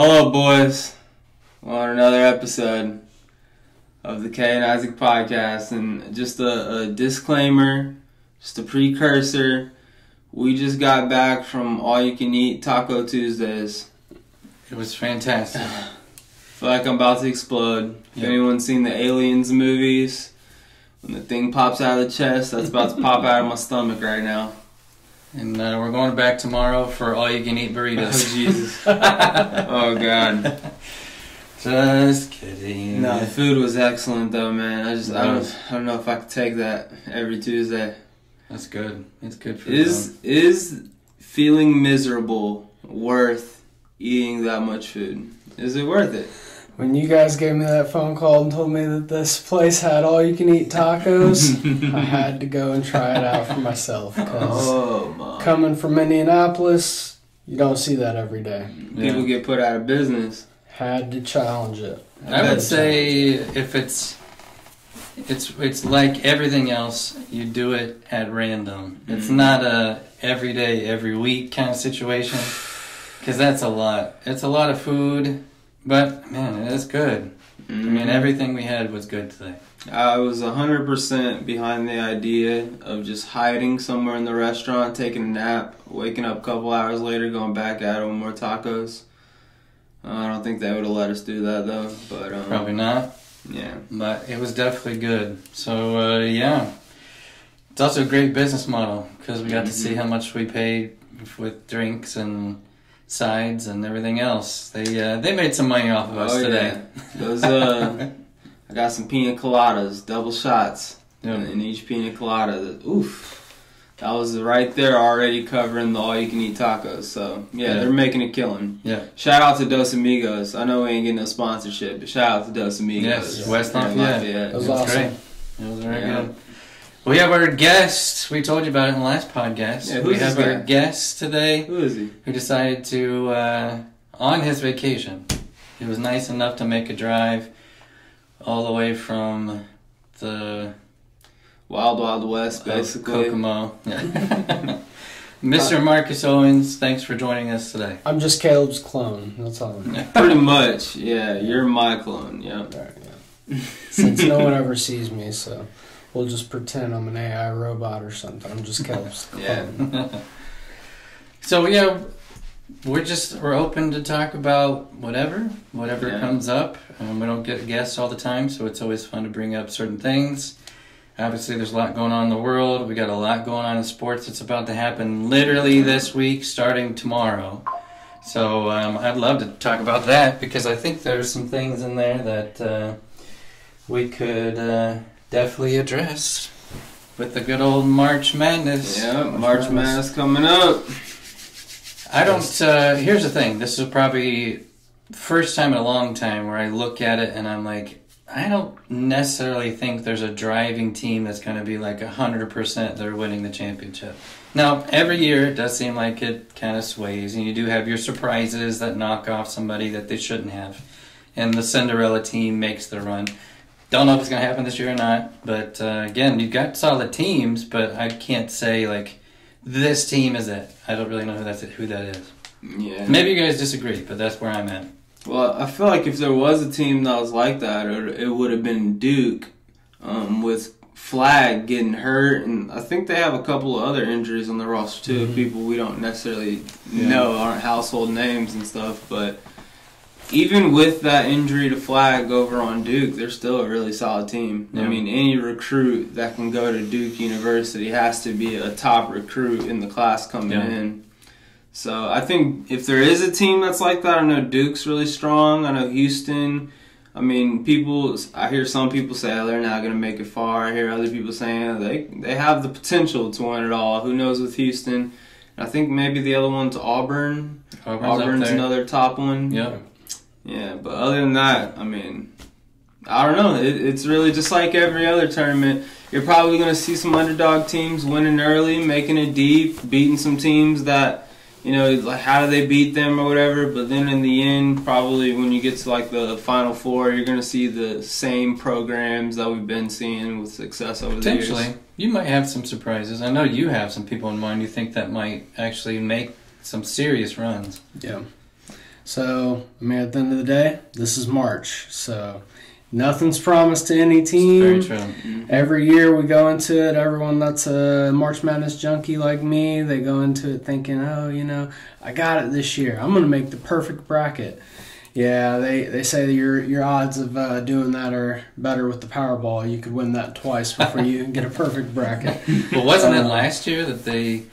Hello, boys. We're on another episode of the Kay and Isaac podcast, and just a disclaimer, just a precursor. We just got back from all-you-can-eat Taco Tuesdays. It was fantastic. I feel like I'm about to explode. If anyone's seen the Aliens movies, when the thing pops out of the chest, that's about to pop out of my stomach right now. And we're going back tomorrow for all-you-can-eat burritos. Oh, Jesus. Oh, God. Just kidding. No, the food was excellent, though, man. I don't know if I could take that every Tuesday. That's good. It's good for Is feeling miserable worth eating that much food? Is it worth it? When you guys gave me that phone call and told me that this place had all-you-can-eat tacos, I had to go and try it out for myself. Because coming from Indianapolis, you don't see that every day. People get put out of business. Had to challenge it. I would say if it's like everything else, you do it at random. It's not a every day, every week kind of situation. Because that's a lot. It's a lot of food. But, man, it's good. I mean, everything we had was good today. I was 100% behind the idea of just hiding somewhere in the restaurant, taking a nap, waking up a couple hours later, going back at it with more tacos. I don't think they would have let us do that, though. But probably not. Yeah. But it was definitely good. So, yeah. It's also a great business model because we got to see how much we paid with drinks and sides and everything else. They made some money off of us today. Yeah. Those I got some pina coladas, double shots in each pina colada. That was right there already covering the all-you-can-eat tacos. So yeah, they're making a killing. Yeah. Shout out to Dos Amigos. I know we ain't getting no sponsorship, but shout out to Dos Amigos. Yes, West Lafayette. It was awesome. Great. It was very good. We have our guest. We told you about it in the last podcast. Yeah, we have our guest today. Who is he? Who decided to, on his vacation, he was nice enough to make a drive all the way from the Wild West, basically. Kokomo. Yeah. Mr. Marcus Owens, thanks for joining us today. I'm just Caleb's clone. That's all. Pretty much, yeah. You're my clone, yeah. Right, yeah. Since no one ever sees me, so we'll just pretend I'm an AI robot or something. I'm just Caleb's clone. Yeah. So, yeah, we're open to talk about whatever comes up. We don't get guests all the time, so it's always fun to bring up certain things. Obviously, there's a lot going on in the world. We got a lot going on in sports that's about to happen literally this week, starting tomorrow. So I'd love to talk about that because I think there's some things in there that we could definitely address with the good old March Madness. Yeah, March Madness coming up. I don't. Here's the thing. This is probably the first time in a long time where I look at it and I'm like, I don't necessarily think there's a driving team that's going to be like 100% they're winning the championship. Now, every year it does seem like it kind of sways, and you do have your surprises that knock off somebody that they shouldn't have. And the Cinderella team makes the run. Don't know if it's going to happen this year or not, but again, you've got solid teams, but I can't say like this team is it. I don't really know who that is. Yeah. Maybe you guys disagree, but that's where I'm at. Well, I feel like if there was a team that was like that, it would have been Duke, with Flag getting hurt, and I think they have a couple of other injuries on the roster too. People we don't necessarily know, aren't household names and stuff. But even with that injury to Flag over on Duke, they're still a really solid team. Yeah. I mean, any recruit that can go to Duke University has to be a top recruit in the class coming in. So I think if there is a team that's like that, I know Duke's really strong. I know Houston. I mean, I hear some people say, oh, they're not going to make it far. I hear other people saying they have the potential to win it all. Who knows with Houston? And I think maybe the other one's Auburn. Auburn's another top one. Yeah. Yeah, but other than that, I mean, I don't know. It's really just like every other tournament. You're probably going to see some underdog teams winning early, making it deep, beating some teams that, you know, like how do they beat them or whatever. But then in the end, probably when you get to like the Final Four, you're going to see the same programs that we've been seeing with success over the years. Potentially. You might have some surprises. I know you have some people in mind you think that might actually make some serious runs. Yeah. So, I mean, at the end of the day, this is March. So, nothing's promised to any team. Very true. Every year we go into it, everyone that's a March Madness junkie like me, they go into it thinking, oh, you know, I got it this year. I'm going to make the perfect bracket. Yeah, they say that your odds of doing that are better with the Powerball. You could win that twice before you get a perfect bracket. Well, wasn't it last year that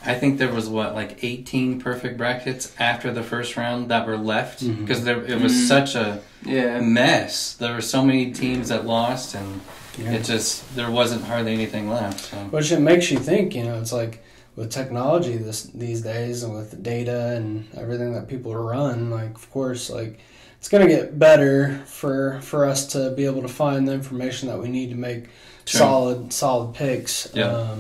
I think there was, 18 perfect brackets after the first round that were left? Because it was such a mess. There were so many teams that lost, and there wasn't hardly anything left. So. Which it makes you think, you know, it's like with technology these days and with data and everything that people run, like, of course, like, it's going to get better for us to be able to find the information that we need to make solid picks. Yeah.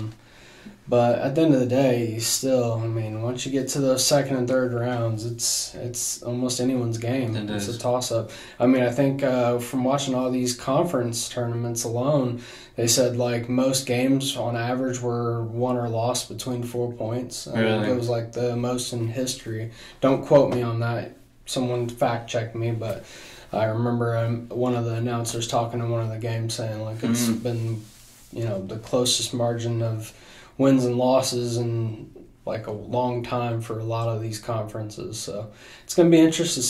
But at the end of the day, I mean, once you get to those second and third rounds, it's almost anyone's game. It's a toss-up. I mean, I think from watching all these conference tournaments alone, they said, like, most games on average were won or lost between 4 points. I think it was, like, the most in history. Don't quote me on that. Someone fact-checked me, but I remember one of the announcers talking in one of the games saying, like, it's been, you know, the closest margin of wins and losses in like a long time for a lot of these conferences. So it's going to be interesting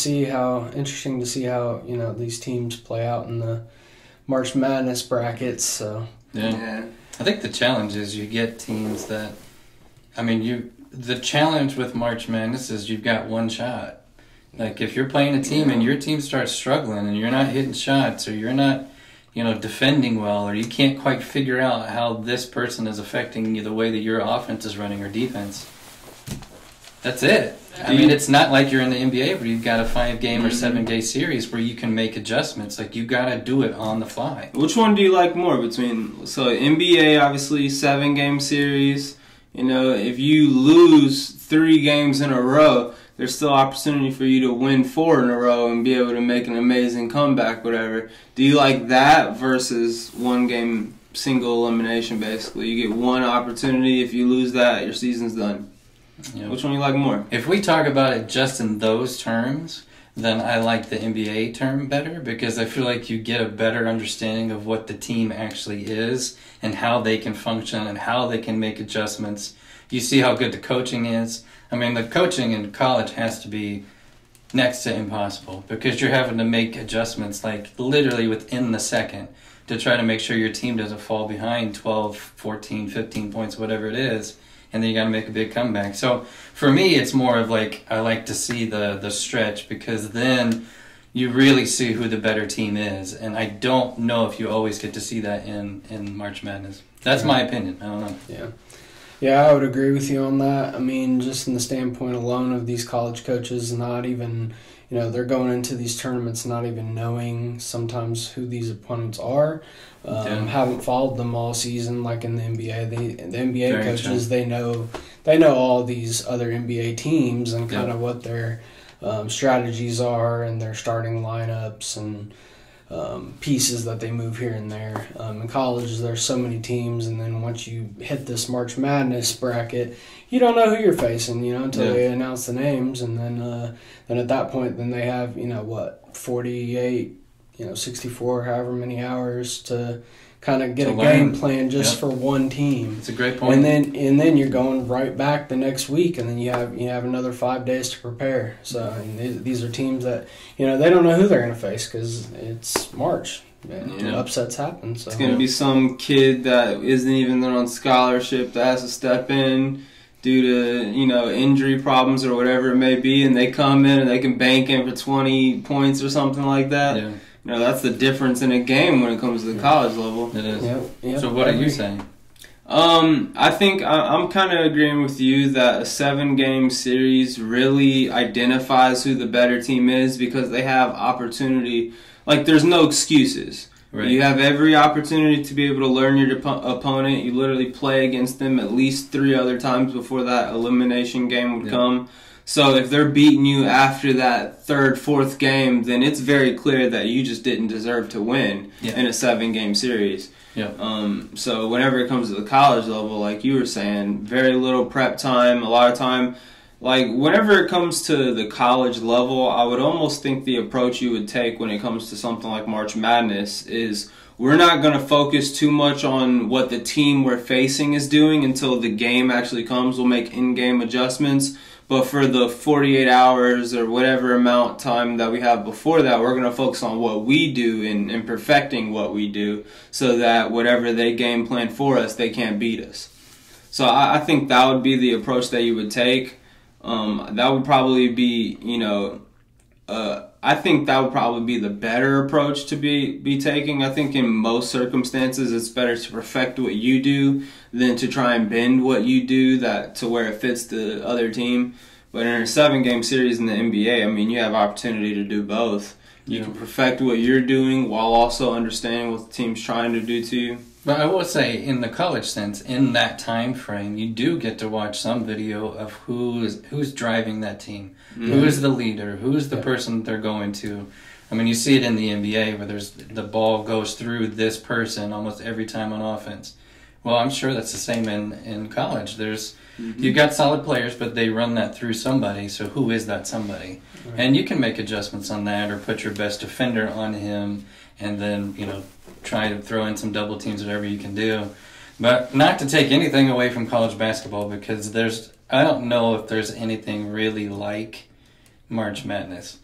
to see how you know these teams play out in the March Madness brackets. So yeah. I think the challenge is you get teams that, I mean, the challenge with March Madness is you've got one shot. Like if you're playing a team and your team starts struggling and you're not hitting shots or you're not, you know, defending well, or you can't quite figure out how this person is affecting you the way that your offense is running or defense. That's it. I mean, it's not like you're in the NBA where you've got a 5-game or 7-game series where you can make adjustments. Like, you got to do it on the fly. Which one do you like more between, so NBA, obviously, 7-game series. You know, if you lose 3 games in a row, there's still opportunity for you to win 4 in a row and be able to make an amazing comeback, whatever. Do you like that versus 1-game single elimination, basically? You get one opportunity. If you lose that, your season's done. Yep. Which one do you like more? If we talk about it just in those terms, then I like the NBA term better because I feel like you get a better understanding of what the team actually is and how they can function and how they can make adjustments. You see how good the coaching is. I mean, the coaching in college has to be next to impossible because you're having to make adjustments like literally within the second to try to make sure your team doesn't fall behind 12, 14, 15 points, whatever it is, and then you got to make a big comeback. So for me, it's more of like I like to see the stretch because then you really see who the better team is, and I don't know if you always get to see that in March Madness. That's my opinion. I don't know. Yeah. Yeah, I would agree with you on that. I mean, just in the standpoint alone of these college coaches not even, you know, they're going into these tournaments not even knowing sometimes who these opponents are. Haven't followed them all season like in the NBA. The NBA Very coaches, true. they know all these other NBA teams and kind of what their strategies are and their starting lineups and pieces that they move here and there. In college, there's so many teams, and then once you hit this March Madness bracket, you don't know who you're facing, you know, until they announce the names, and then at that point, then they have 48, 64, however many hours to kind of get a game plan just for one team. It's a great point. And then you're going right back the next week, and then you have another 5 days to prepare. So these are teams that they don't know who they're going to face because it's March. Upsets happen. So it's going to be some kid that isn't even on scholarship that has to step in due to injury problems or whatever it may be, and they come in and they can bank in for 20 points or something like that. Yeah. That's the difference in a game when it comes to the college level. It is. Yep. So what are you saying? I think I'm kind of agreeing with you that a 7-game series really identifies who the better team is because they have opportunity. Like, there's no excuses. Right. You have every opportunity to be able to learn your opponent. You literally play against them at least 3 other times before that elimination game would come. So if they're beating you after that 3rd, 4th game, then it's very clear that you just didn't deserve to win in a 7-game series. Yeah. So whenever it comes to the college level, like you were saying, very little prep time. A lot of time, like, whenever it comes to the college level, I would almost think the approach you would take when it comes to something like March Madness is we're not going to focus too much on what the team we're facing is doing until the game actually comes. We'll make in-game adjustments. But for the 48 hours or whatever amount time that we have before that, we're going to focus on what we do and perfecting what we do so that whatever they game plan for us, they can't beat us. So I think that would be the approach that you would take. That would probably be, I think that would probably be the better approach to be taking. I think in most circumstances, it's better to perfect what you do than to try and bend what you do to where it fits the other team. But in a 7-game series in the NBA, I mean, you have opportunity to do both. You can perfect what you're doing while also understanding what the team's trying to do to you. But I will say, in the college sense, in that time frame, you do get to watch some video of who's driving that team, who is the leader, who is the person they're going to. I mean, you see it in the NBA where the ball goes through this person almost every time on offense. Well, I'm sure that's the same in college. You've got solid players, but they run that through somebody. So who is that somebody? Right. And you can make adjustments on that, or put your best defender on him, and then try to throw in some double teams, whatever you can do. But not to take anything away from college basketball, because I don't know if there's anything really like March Madness.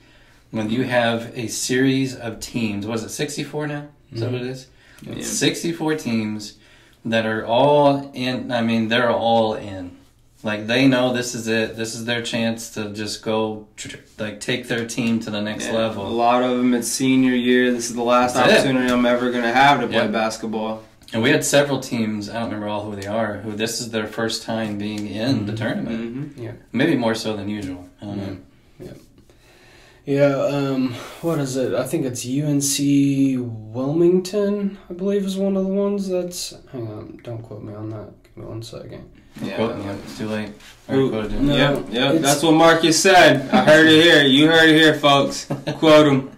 When you have a series of teams, was it 64 now? Is that what it is? Yeah. 64 teams that are all in. I mean, they're all in. Like, they know this is it. This is their chance to just go, take their team to the next level. A lot of them, it's senior year. This is the last opportunity I'm ever going to have to play basketball. And we had several teams, I don't remember all who they are, who this is their first time being in the tournament. Yeah. Maybe more so than usual. I don't know. Yeah, what is it? I think it's UNC Wilmington, I believe, is one of the ones that's... Hang on, don't quote me on that. Give me 1 second. Yeah, it's too late. That's what Marcus said. I heard it here. You heard it here, folks. Quote him.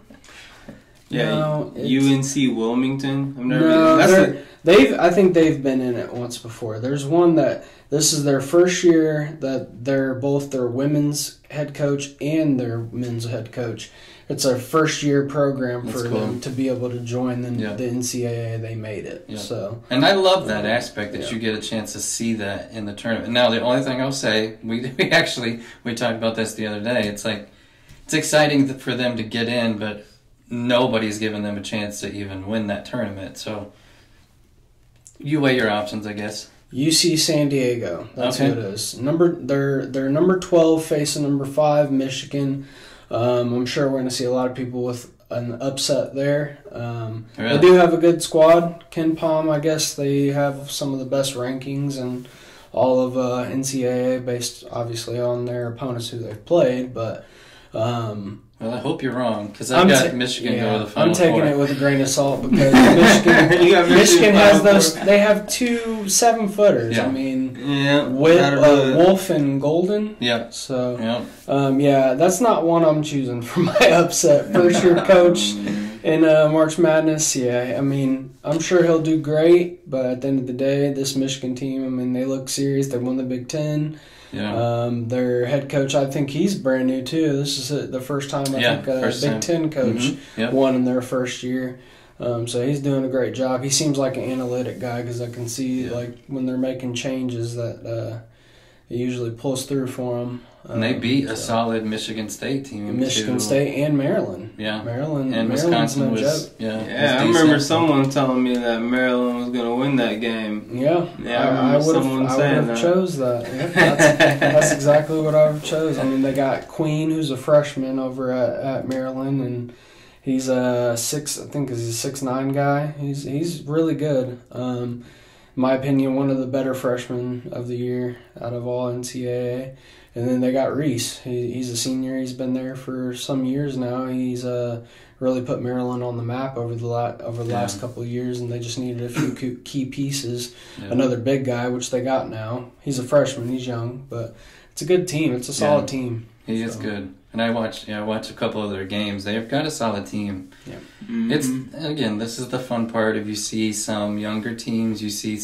Yeah, UNC Wilmington. I've never I think they've been in it once before. There's one that this is their first year that they're both their women's head coach and their men's head coach. It's a first-year program for them to be able to join the NCAA. They made it. Yeah. So, and I love that aspect that you get a chance to see that in the tournament. Now, the only thing I'll say, we talked about this the other day. It's like it's exciting for them to get in, but nobody's given them a chance to even win that tournament. So you weigh your options, I guess. UC San Diego. That's who it is. They're number 12 facing number 5, Michigan. I'm sure we're going to see a lot of people with an upset there. They do have a good squad. Ken Palm, I guess they have some of the best rankings in all of NCAA, based obviously on their opponents who they've played. But well, I hope you're wrong, because I've got Michigan go to the Final I'm taking Four. It with a grain of salt, because Michigan has those. They have 2 7-footers. Yeah. I mean, Wolf and Golden. Yeah. So, that's not one I'm choosing for my upset. First year coach in March Madness. Yeah, I mean, I'm sure he'll do great, but at the end of the day, this Michigan team, I mean, they look serious. They won the Big Ten. Yeah. Their head coach, I think he's brand new too. This is the first time I think a Big Ten coach won in their first year. So he's doing a great job. He seems like an analytic guy, because I can see like when they're making changes that it usually pulls through for them. And they beat a solid Michigan State team. Michigan State and Maryland. Yeah. Maryland. And Wisconsin was, I remember someone telling me that Maryland was going to win that game. Yeah. I would have chose that. Yep, that's exactly what I would have chose. I mean, they got Queen, who's a freshman over at Maryland, and he's a 6'9" guy. He's really good. In my opinion, one of the better freshmen of the year out of all NCAA. And then they got Reese. He's a senior. He's been there for some years now. He's really put Maryland on the map over the last couple of years, and they just needed a few key pieces. Yeah. Another big guy, which they got now. He's a freshman. He's young, but it's a good team. It's a solid team. He is good. And I watched a couple of their games. They've got a solid team. Yeah. Mm-hmm. This is the fun part. If you see some younger teams, you see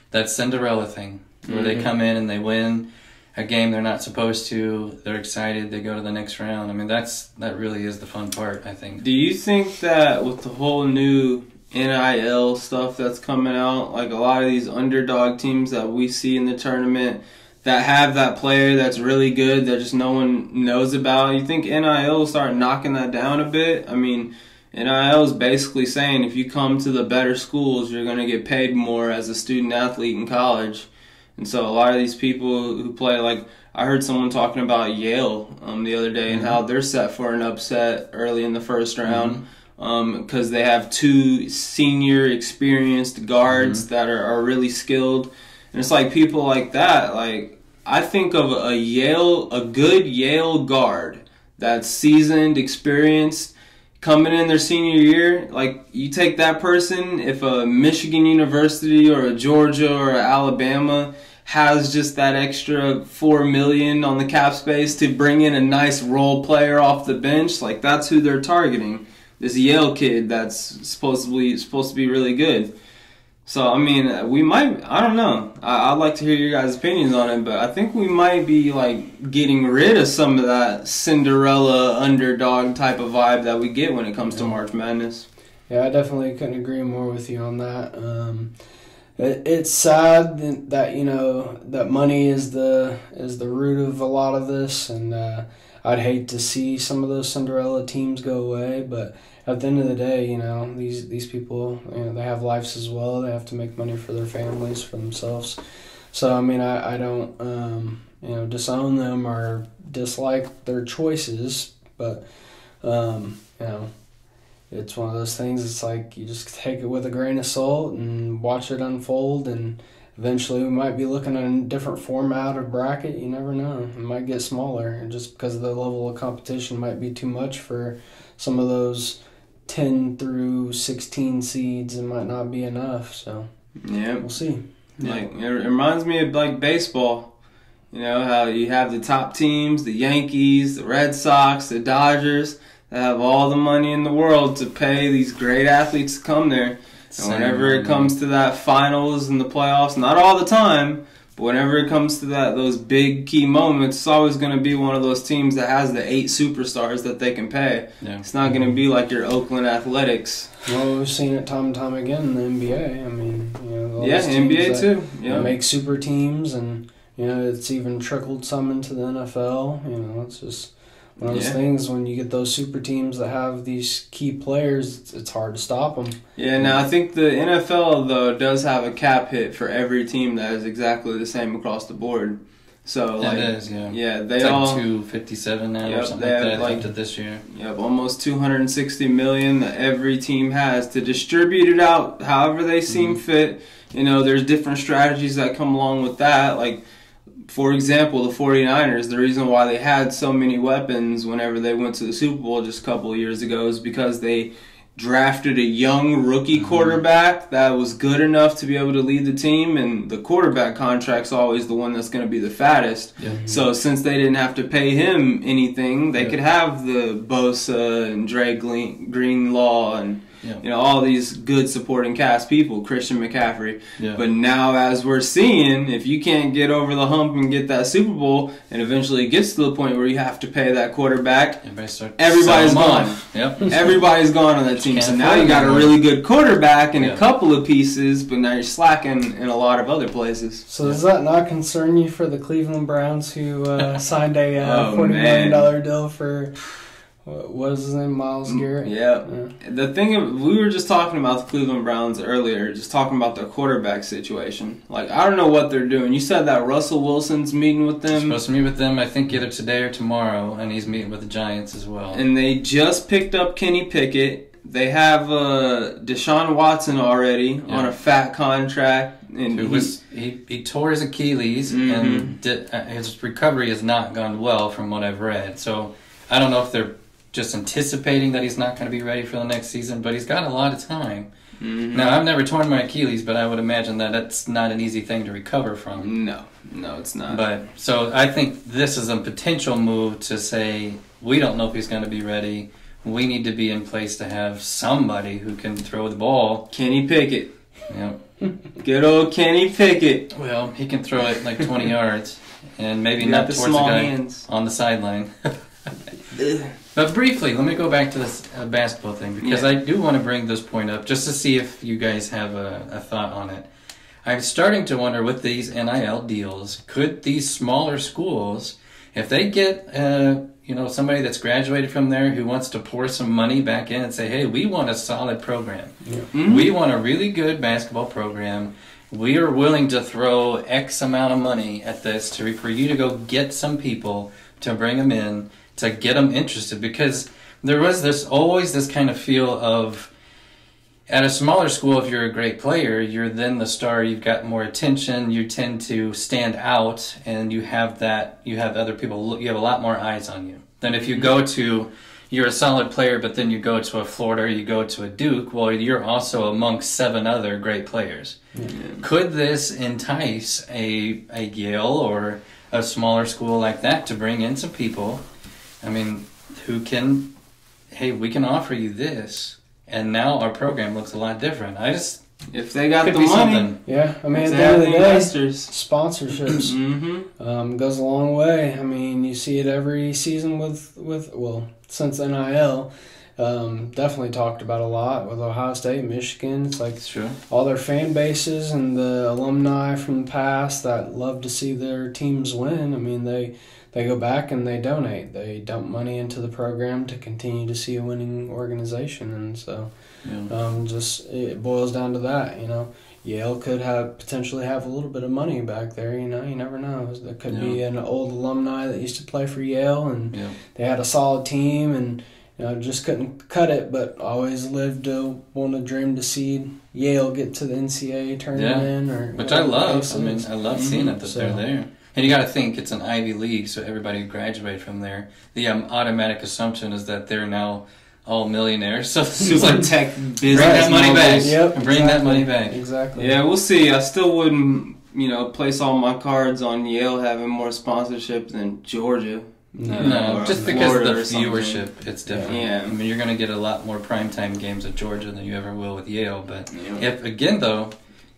that Cinderella thing where they come in and they win. a game they're not supposed to. They're excited. They go to the next round. I mean, that really is the fun part, I think. Do you think that with the whole new NIL stuff that's coming out, like a lot of these underdog teams that we see in the tournament that have that player that's really good that just no one knows about, you think NIL will start knocking that down a bit? I mean, NIL is basically saying if you come to the better schools, you're going to get paid more as a student athlete in college. And so a lot of these people who play, like I heard someone talking about Yale the other day and how they're set for an upset early in the first round because they have 2 senior experienced guards that are really skilled. And it's like people like that, like I think of a good Yale guard that's seasoned, experienced, coming in their senior year, like you take that person, if a Michigan University or a Georgia or a Alabama has just that extra $4 million on the cap space to bring in a nice role player off the bench, like that's who they're targeting. This Yale kid that's supposed to be really good. So I mean, we might. I don't know. I'd like to hear your guys' opinions on it, but I think we might be like getting rid of some of that Cinderella underdog type of vibe that we get when it comes to March Madness. Yeah, I definitely couldn't agree more with you on that. It's sad that that money is the root of a lot of this, and I'd hate to see some of those Cinderella teams go away. But at the end of the day, these people, they have lives as well. They have to make money for their families, for themselves. So I mean, I don't disown them or dislike their choices, but it's one of those things. It's like you just take it with a grain of salt and watch it unfold, and eventually we might be looking at a different format of bracket. You never know. It might get smaller, and just because the level of competition might be too much for some of those 10 through 16 seeds, it might not be enough. So yeah, we'll see. Like it reminds me of like baseball. How you have the top teams, the Yankees, the Red Sox, the Dodgers, that have all the money in the world to pay these great athletes to come there. And whenever it comes to that finals and the playoffs, not all the time, but whenever it comes to those big key moments, it's always going to be one of those teams that has the 8 superstars that they can pay. Yeah. It's not going to be like your Oakland Athletics. Well, we've seen it time and time again in the NBA. I mean, NBA too. Yeah, make super teams, and it's even trickled some into the NFL. It's just one of those things. When you get those super teams that have these key players, it's hard to stop them. Yeah, now I think the NFL, though, does have a cap hit for every team that is exactly the same across the board. So it is, yeah. Yeah, it's like 257 now or something like that. I think this year. Yep, almost $260 million that every team has to distribute it out however they seem fit. There's different strategies that come along with that. Like, for example, the 49ers, the reason why they had so many weapons whenever they went to the Super Bowl just a couple of years ago is because they drafted a young rookie quarterback that was good enough to be able to lead the team, and the quarterback contract's always the one that's going to be the fattest. So since they didn't have to pay him anything, they could have the Bosa and Dre Greenlaw and all these good supporting cast people, Christian McCaffrey. But now, as we're seeing, if you can't get over the hump and get that Super Bowl, and eventually it gets to the point where you have to pay that quarterback, everybody's gone. Everybody's gone on that team. So now you got a really good quarterback and a couple of pieces, but now you're slacking in a lot of other places. So does that not concern you for the Cleveland Browns, who signed a $40 million deal for... What was his name? Myles Garrett? Yeah. The thing, we were just talking about the Cleveland Browns earlier, just talking about their quarterback situation. Like, I don't know what they're doing. You said that Russell Wilson's meeting with them. He's supposed to meet with them, I think, either today or tomorrow, and he's meeting with the Giants as well. And they just picked up Kenny Pickett. They have Deshaun Watson already on a fat contract. And he tore his Achilles, and his recovery has not gone well from what I've read. So I don't know if they're just anticipating that he's not going to be ready for the next season, but he's got a lot of time. Now, I've never torn my Achilles, but I would imagine that that's not an easy thing to recover from. No, it's not. But so I think this is a potential move to say, we don't know if he's going to be ready. We need to be in place to have somebody who can throw the ball. Kenny Pickett. Yep. Good old Kenny Pickett. Well, he can throw it like 20 yards. and maybe You not got the towards the small guy hands. on the sideline. But briefly, let me go back to this basketball thing, because I do want to bring this point up just to see if you guys have a thought on it. I'm starting to wonder with these NIL deals, could these smaller schools, if they get somebody that's graduated from there who wants to pour some money back in and say, hey, we want a solid program. Yeah. Mm-hmm. We want a really good basketball program. We are willing to throw X amount of money at this for you to go get some people to bring them in, to get them interested. Because there was always this kind of feel of, at a smaller school, if you're a great player, you're then the star, you've got more attention, you tend to stand out, and you have other people, you have a lot more eyes on you. Than if you go to, you're a solid player, but then you go to a Florida or you go to a Duke, well, you're also amongst 7 other great players. Mm-hmm. Could this entice a Yale or a smaller school like that to bring in some people, I mean, who can, hey, we can offer you this, and now our program looks a lot different. If they got the money. Something. Yeah, I mean, at the end of the day, sponsorships goes a long way. I mean, you see it every season since NIL. Definitely talked about a lot with Ohio State, Michigan. It's like all their fan bases and the alumni from the past that love to see their teams win. I mean, they go back and they donate. They dump money into the program to continue to see a winning organization. And so it boils down to that, Yale could potentially have a little bit of money back there, you never know. There could be an old alumni that used to play for Yale, and they had a solid team, and just couldn't cut it, but always lived to want to dream to see Yale get to the NCAA tournament. Which I love. I mean, I love seeing it that they're there. And you got to think, it's an Ivy League, so everybody who graduated from there, the automatic assumption is that they're now all millionaires. So it's like tech business. Bring that money back. Yep, bring that money back. Exactly. Yeah, we'll see. I still wouldn't, place all my cards on Yale having more sponsorship than Georgia. No, just because of the viewership, it's different. Yeah. I mean, you're going to get a lot more primetime games at Georgia than you ever will with Yale. But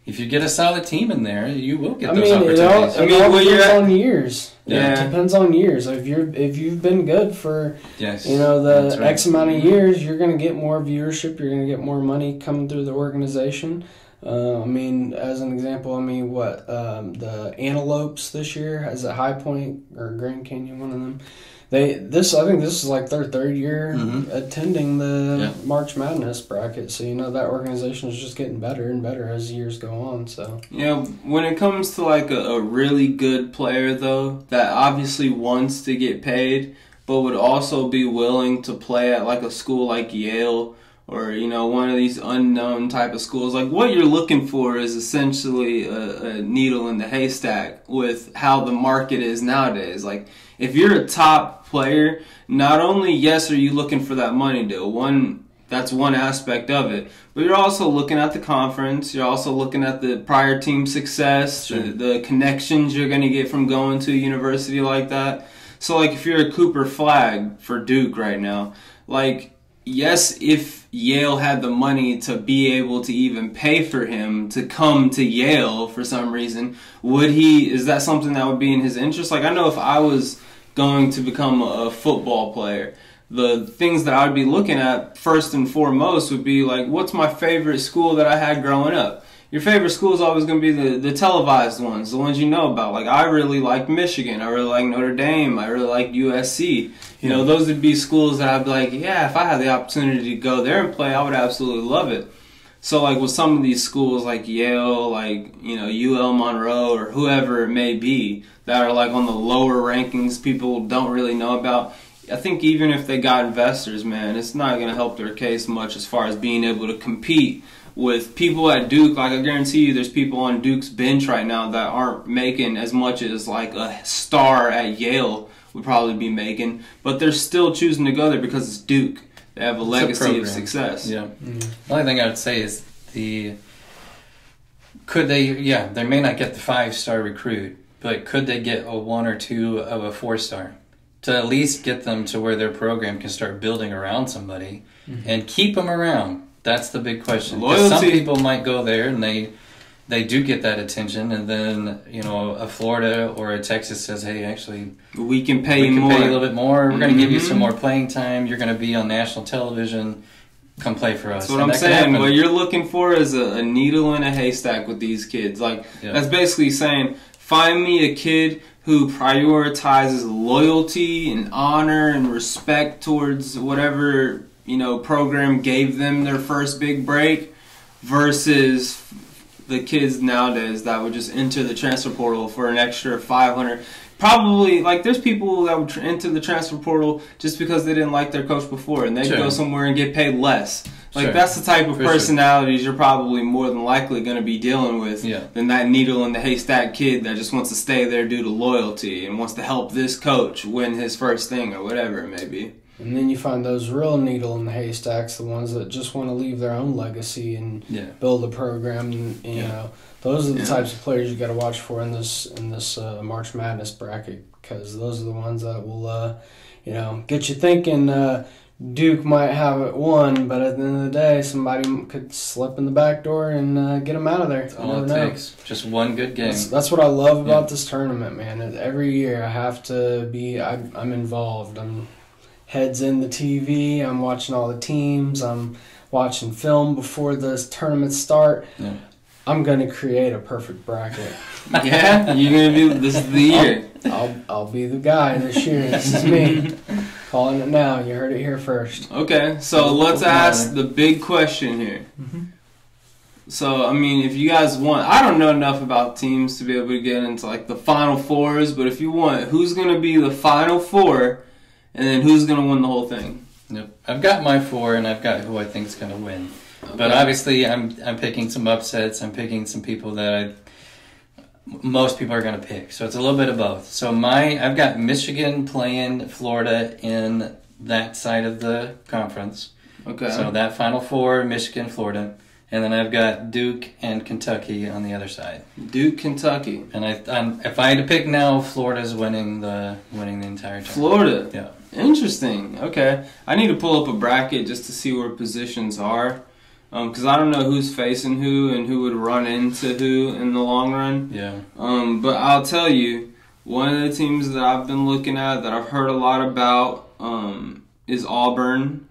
if you get a solid team in there, you will get those opportunities. It all depends on years. Yeah. It depends on years. If you've been good for the X amount of years, you're going to get more viewership. You're going to get more money coming through the organization. As an example, the Antelopes this year has a High Point or Grand Canyon, one of them. I think this is like their 3rd year attending the March Madness bracket. So that organization is just getting better and better as years go on. So when it comes to like a really good player though, that obviously wants to get paid, but would also be willing to play at like a school like Yale or one of these unknown type of schools, like what you're looking for is essentially a needle in the haystack with how the market is nowadays. Like if you're a top player, not only are you looking for that money deal, that's one aspect of it, but you're also looking at the conference, you're also looking at the prior team success, the connections you're going to get from going to a university like that. So like if you're a Cooper Flag for Duke right now, like yes, if Yale had the money to be able to even pay for him to come to Yale for some reason, is that something that would be in his interest? Like I know if I was going to become a football player, the things that I would be looking at first and foremost would be like, what's my favorite school that I had growing up? Your favorite school is always going to be the televised ones, the ones you know about. Like I really like Michigan, I really like Notre Dame, I really like USC. Those would be schools that I'd be like, yeah, if I had the opportunity to go there and play, I would absolutely love it. So like with some of these schools like Yale, like UL Monroe or whoever it may be that are like on the lower rankings people don't really know about, I think even if they got investors, man, it's not going to help their case much as far as being able to compete with people at Duke. Like I guarantee you there's people on Duke's bench right now that aren't making as much as like a star at Yale would probably be making, but they're still choosing to go there because it's Duke. They have a legacy of success. Yeah. Mm-hmm. The only thing I would say is they may not get the 5-star recruit, but could they get a 1 or 2 of a 4-star to at least get them to where their program can start building around somebody and keep them around? That's the big question. Because some people might go there and they do get that attention, and then a Florida or a Texas says, "Hey, actually, we can pay you a little bit more. We're going to give you some Mm-hmm. more playing time. You're going to be on national television. Come play for us." That's what I'm saying. What you're looking for is a needle in a haystack with these kids. Like that's basically saying, find me a kid who prioritizes loyalty and honor and respect towards whatever program gave them their first big break, versus the kids nowadays that would just enter the transfer portal for an extra 500. Probably, like, there's people that would enter the transfer portal just because they didn't like their coach before, and they'd go somewhere and get paid less. Like, that's the type of personalities you're probably more than likely going to be dealing with than that needle in the haystack kid that just wants to stay there due to loyalty and wants to help this coach win his first thing or whatever it may be. And then you find those real needle in the haystacks, the ones that just want to leave their own legacy and build a program. And, you know, those are the types of players you got to watch for in this March Madness bracket, because those are the ones that will, get you thinking. Duke might have it won, but at the end of the day, somebody could slip in the back door and get them out of there. That's all it takes. Just one good game. That's what I love about this tournament, man. Every year I have to be. I'm involved. I'm heads in the TV. I'm watching all the teams. I'm watching film before the tournaments start. Yeah. I'm gonna create a perfect bracket. Yeah, you're gonna do. This is the year. I'll be the guy this year. This is me. Calling it now. You heard it here first. Okay, so let's ask the big question here. Mm-hmm. So, I mean, if you guys want, I don't know enough about teams to be able to get into like the Final Fours, but if you want, who's gonna be the Final Four? And then who's going to win the whole thing? Yep. I've got my 4, and I've got who I think is going to win. Okay. But obviously, I'm picking some upsets. I'm picking some people that most people are going to pick. So it's a little bit of both. So I've got Michigan playing Florida in that side of the conference. Okay. So that Final Four, Michigan, Florida. And then I've got Duke and Kentucky on the other side. Duke, Kentucky. And if I had to pick now, Florida's winning the entire tournament. Florida? Yeah. Interesting. Okay. I need to pull up a bracket just to see where positions are. Because I don't know who's facing who and who would run into who in the long run. Yeah. But I'll tell you, one of the teams that I've been looking at that I've heard a lot about is Auburn.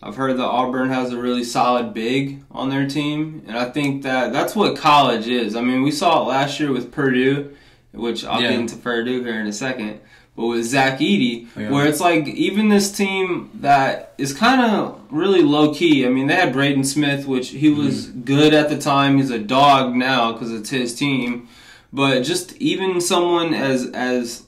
I've heard that Auburn has a really solid big on their team, and I think that's what college is. I mean, we saw it last year with Purdue, which I'll get into Purdue here in a second, but with Zach Edey, where it's like even this team that is kind of really low-key. I mean, they had Braden Smith, which he was good at the time. He's a dog now because it's his team. But just even someone as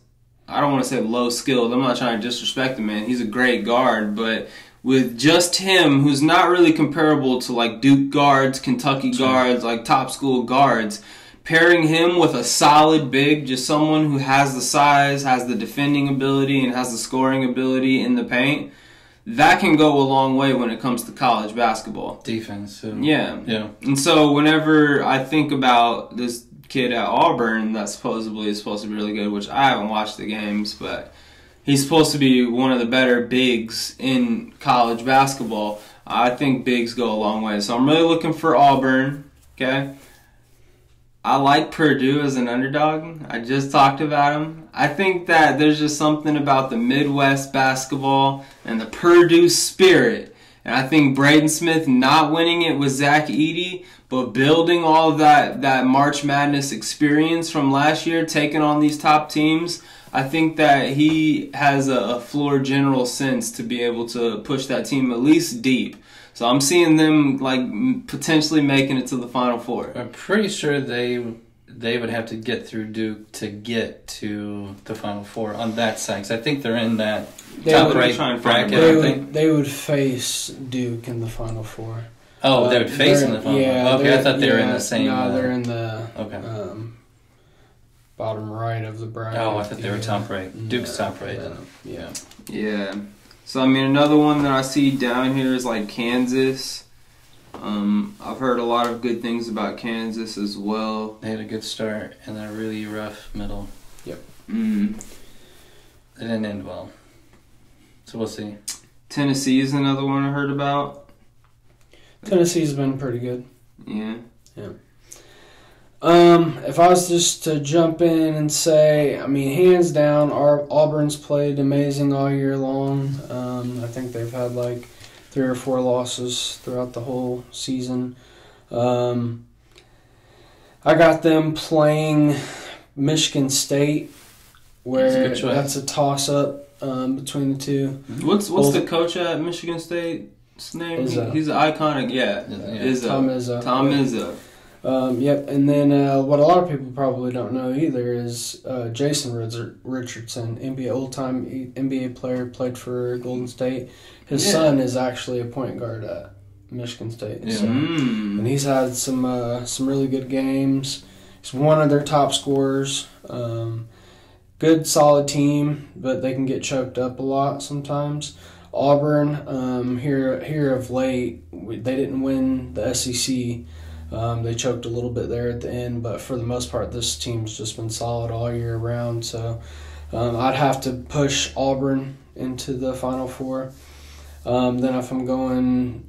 I don't want to say low-skilled. I'm not trying to disrespect the man. He's a great guard, but with just him, who's not really comparable to like Duke guards, Kentucky guards, like top school guards, pairing him with a solid big, just someone who has the size, has the defending ability, and has the scoring ability in the paint, that can go a long way when it comes to college basketball. Defense. Yeah. And so whenever I think about this kid at Auburn that supposedly is supposed to be really good, which I haven't watched the games, but he's supposed to be one of the better bigs in college basketball. I think bigs go a long way. So I'm really looking for Auburn, okay? I like Purdue as an underdog. I just talked about him. I think that there's just something about the Midwest basketball and the Purdue spirit. And I think Braden Smith not winning it with Zach Edey, but building all of that March Madness experience from last year, taking on these top teams, I think that he has a floor general sense to be able to push that team at least deep. So I'm seeing them like potentially making it to the Final Four. I'm pretty sure they would have to get through Duke to get to the Final Four on that side. Because I think they're in that top right bracket. They would face Duke in the Final Four. Oh, they would face in the Final Four. Okay, I thought they were in the same. No, they're in the bottom right of the bracket. Oh, I thought they were top right. Duke's top right. Yeah. So, I mean, another one that I see down here is like Kansas. I've heard a lot of good things about Kansas as well. They had a good start and a really rough middle. Yep. They didn't end well. So we'll see. Tennessee is another one I heard about. Tennessee's been pretty good. Yeah. If I was just to jump in and say, I mean, hands down, Auburn's played amazing all year long. I think they've had like 3 or 4 losses throughout the whole season. I got them playing Michigan State, where that's a toss-up between the two. What's the coach at Michigan State's name? He's an iconic, Izzo. Tom Izzo. Yep, and then what a lot of people probably don't know either is Jason Richardson, old-time NBA player, played for Golden State. His son is actually a point guard at Michigan State. Yeah. So, and he's had some really good games. He's one of their top scorers. Good, solid team, but they can get choked up a lot sometimes. Auburn, here of late, they didn't win the SEC. They choked a little bit there at the end, but for the most part, this team's just been solid all year round. So I'd have to push Auburn into the Final Four. Then if I'm going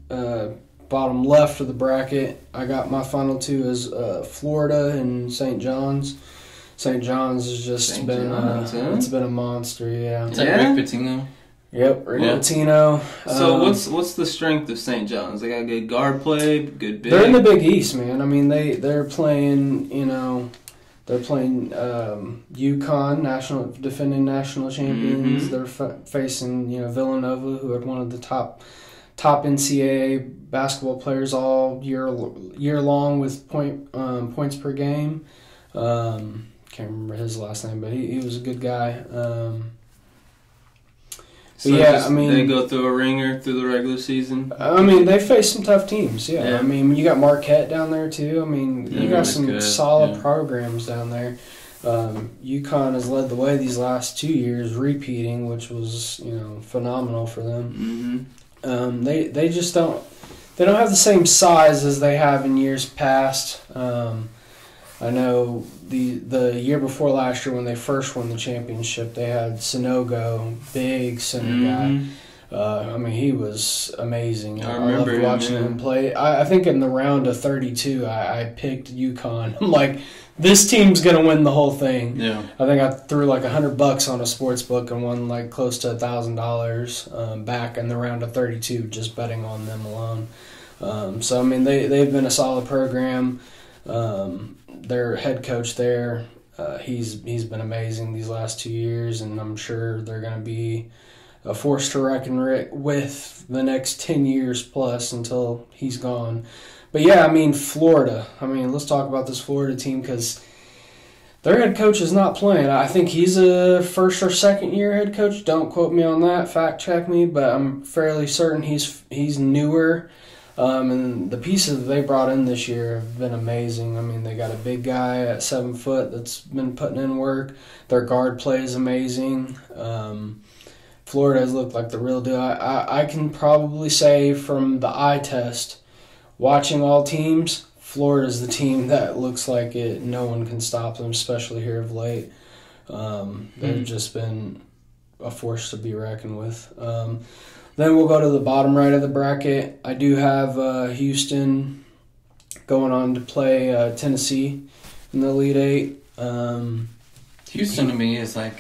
bottom left of the bracket, I got my final 2 as Florida and St. John's. St. John's has just been it's been a monster, yeah. Is that Rick Pitino? Yep, Rick Pitino. So what's the strength of St. John's? They got good guard play, good big. They're in the Big East, man. I mean, they're playing, they're playing UConn, defending national champions. Mm-hmm. They're facing, Villanova, who had one of the top NCAA basketball players all year long with points per game. Can't remember his last name, but he was a good guy. So they go through a ringer through the regular season. I mean, they face some tough teams. Yeah. I mean, you got Marquette down there too. I mean, you got some solid programs down there. UConn has led the way these last 2 years, repeating, which was phenomenal for them. Mm-hmm. They just don't have the same size as they have in years past. I know the year before last year when they first won the championship, they had Sanogo, big center guy. I mean, he was amazing. I loved watching him play. I think in the round of 32, I picked UConn. I'm like, this team's going to win the whole thing. Yeah. I think I threw like $100 on a sports book and won like close to $1,000 back in the round of 32 just betting on them alone. So, I mean, they've been a solid program. Their head coach there, he's been amazing these last 2 years, and I'm sure they're going to be a force to reckon with the next 10 years plus until he's gone. But yeah, I mean, Florida. I mean, let's talk about this Florida team because their head coach is not playing. I think he's a first or second year head coach. Don't quote me on that. Fact check me, but I'm fairly certain he's newer. And the pieces that they brought in this year have been amazing. I mean, they got a big guy at 7 foot that's been putting in work. Their guard play is amazing. Florida has looked like the real deal. I can probably say from the eye test, watching all teams, Florida's the team that looks like it. No one can stop them, especially here of late. They've just been a force to be reckoned with. Then we'll go to the bottom right of the bracket. I do have Houston going on to play Tennessee in the Elite Eight. Houston to me is like,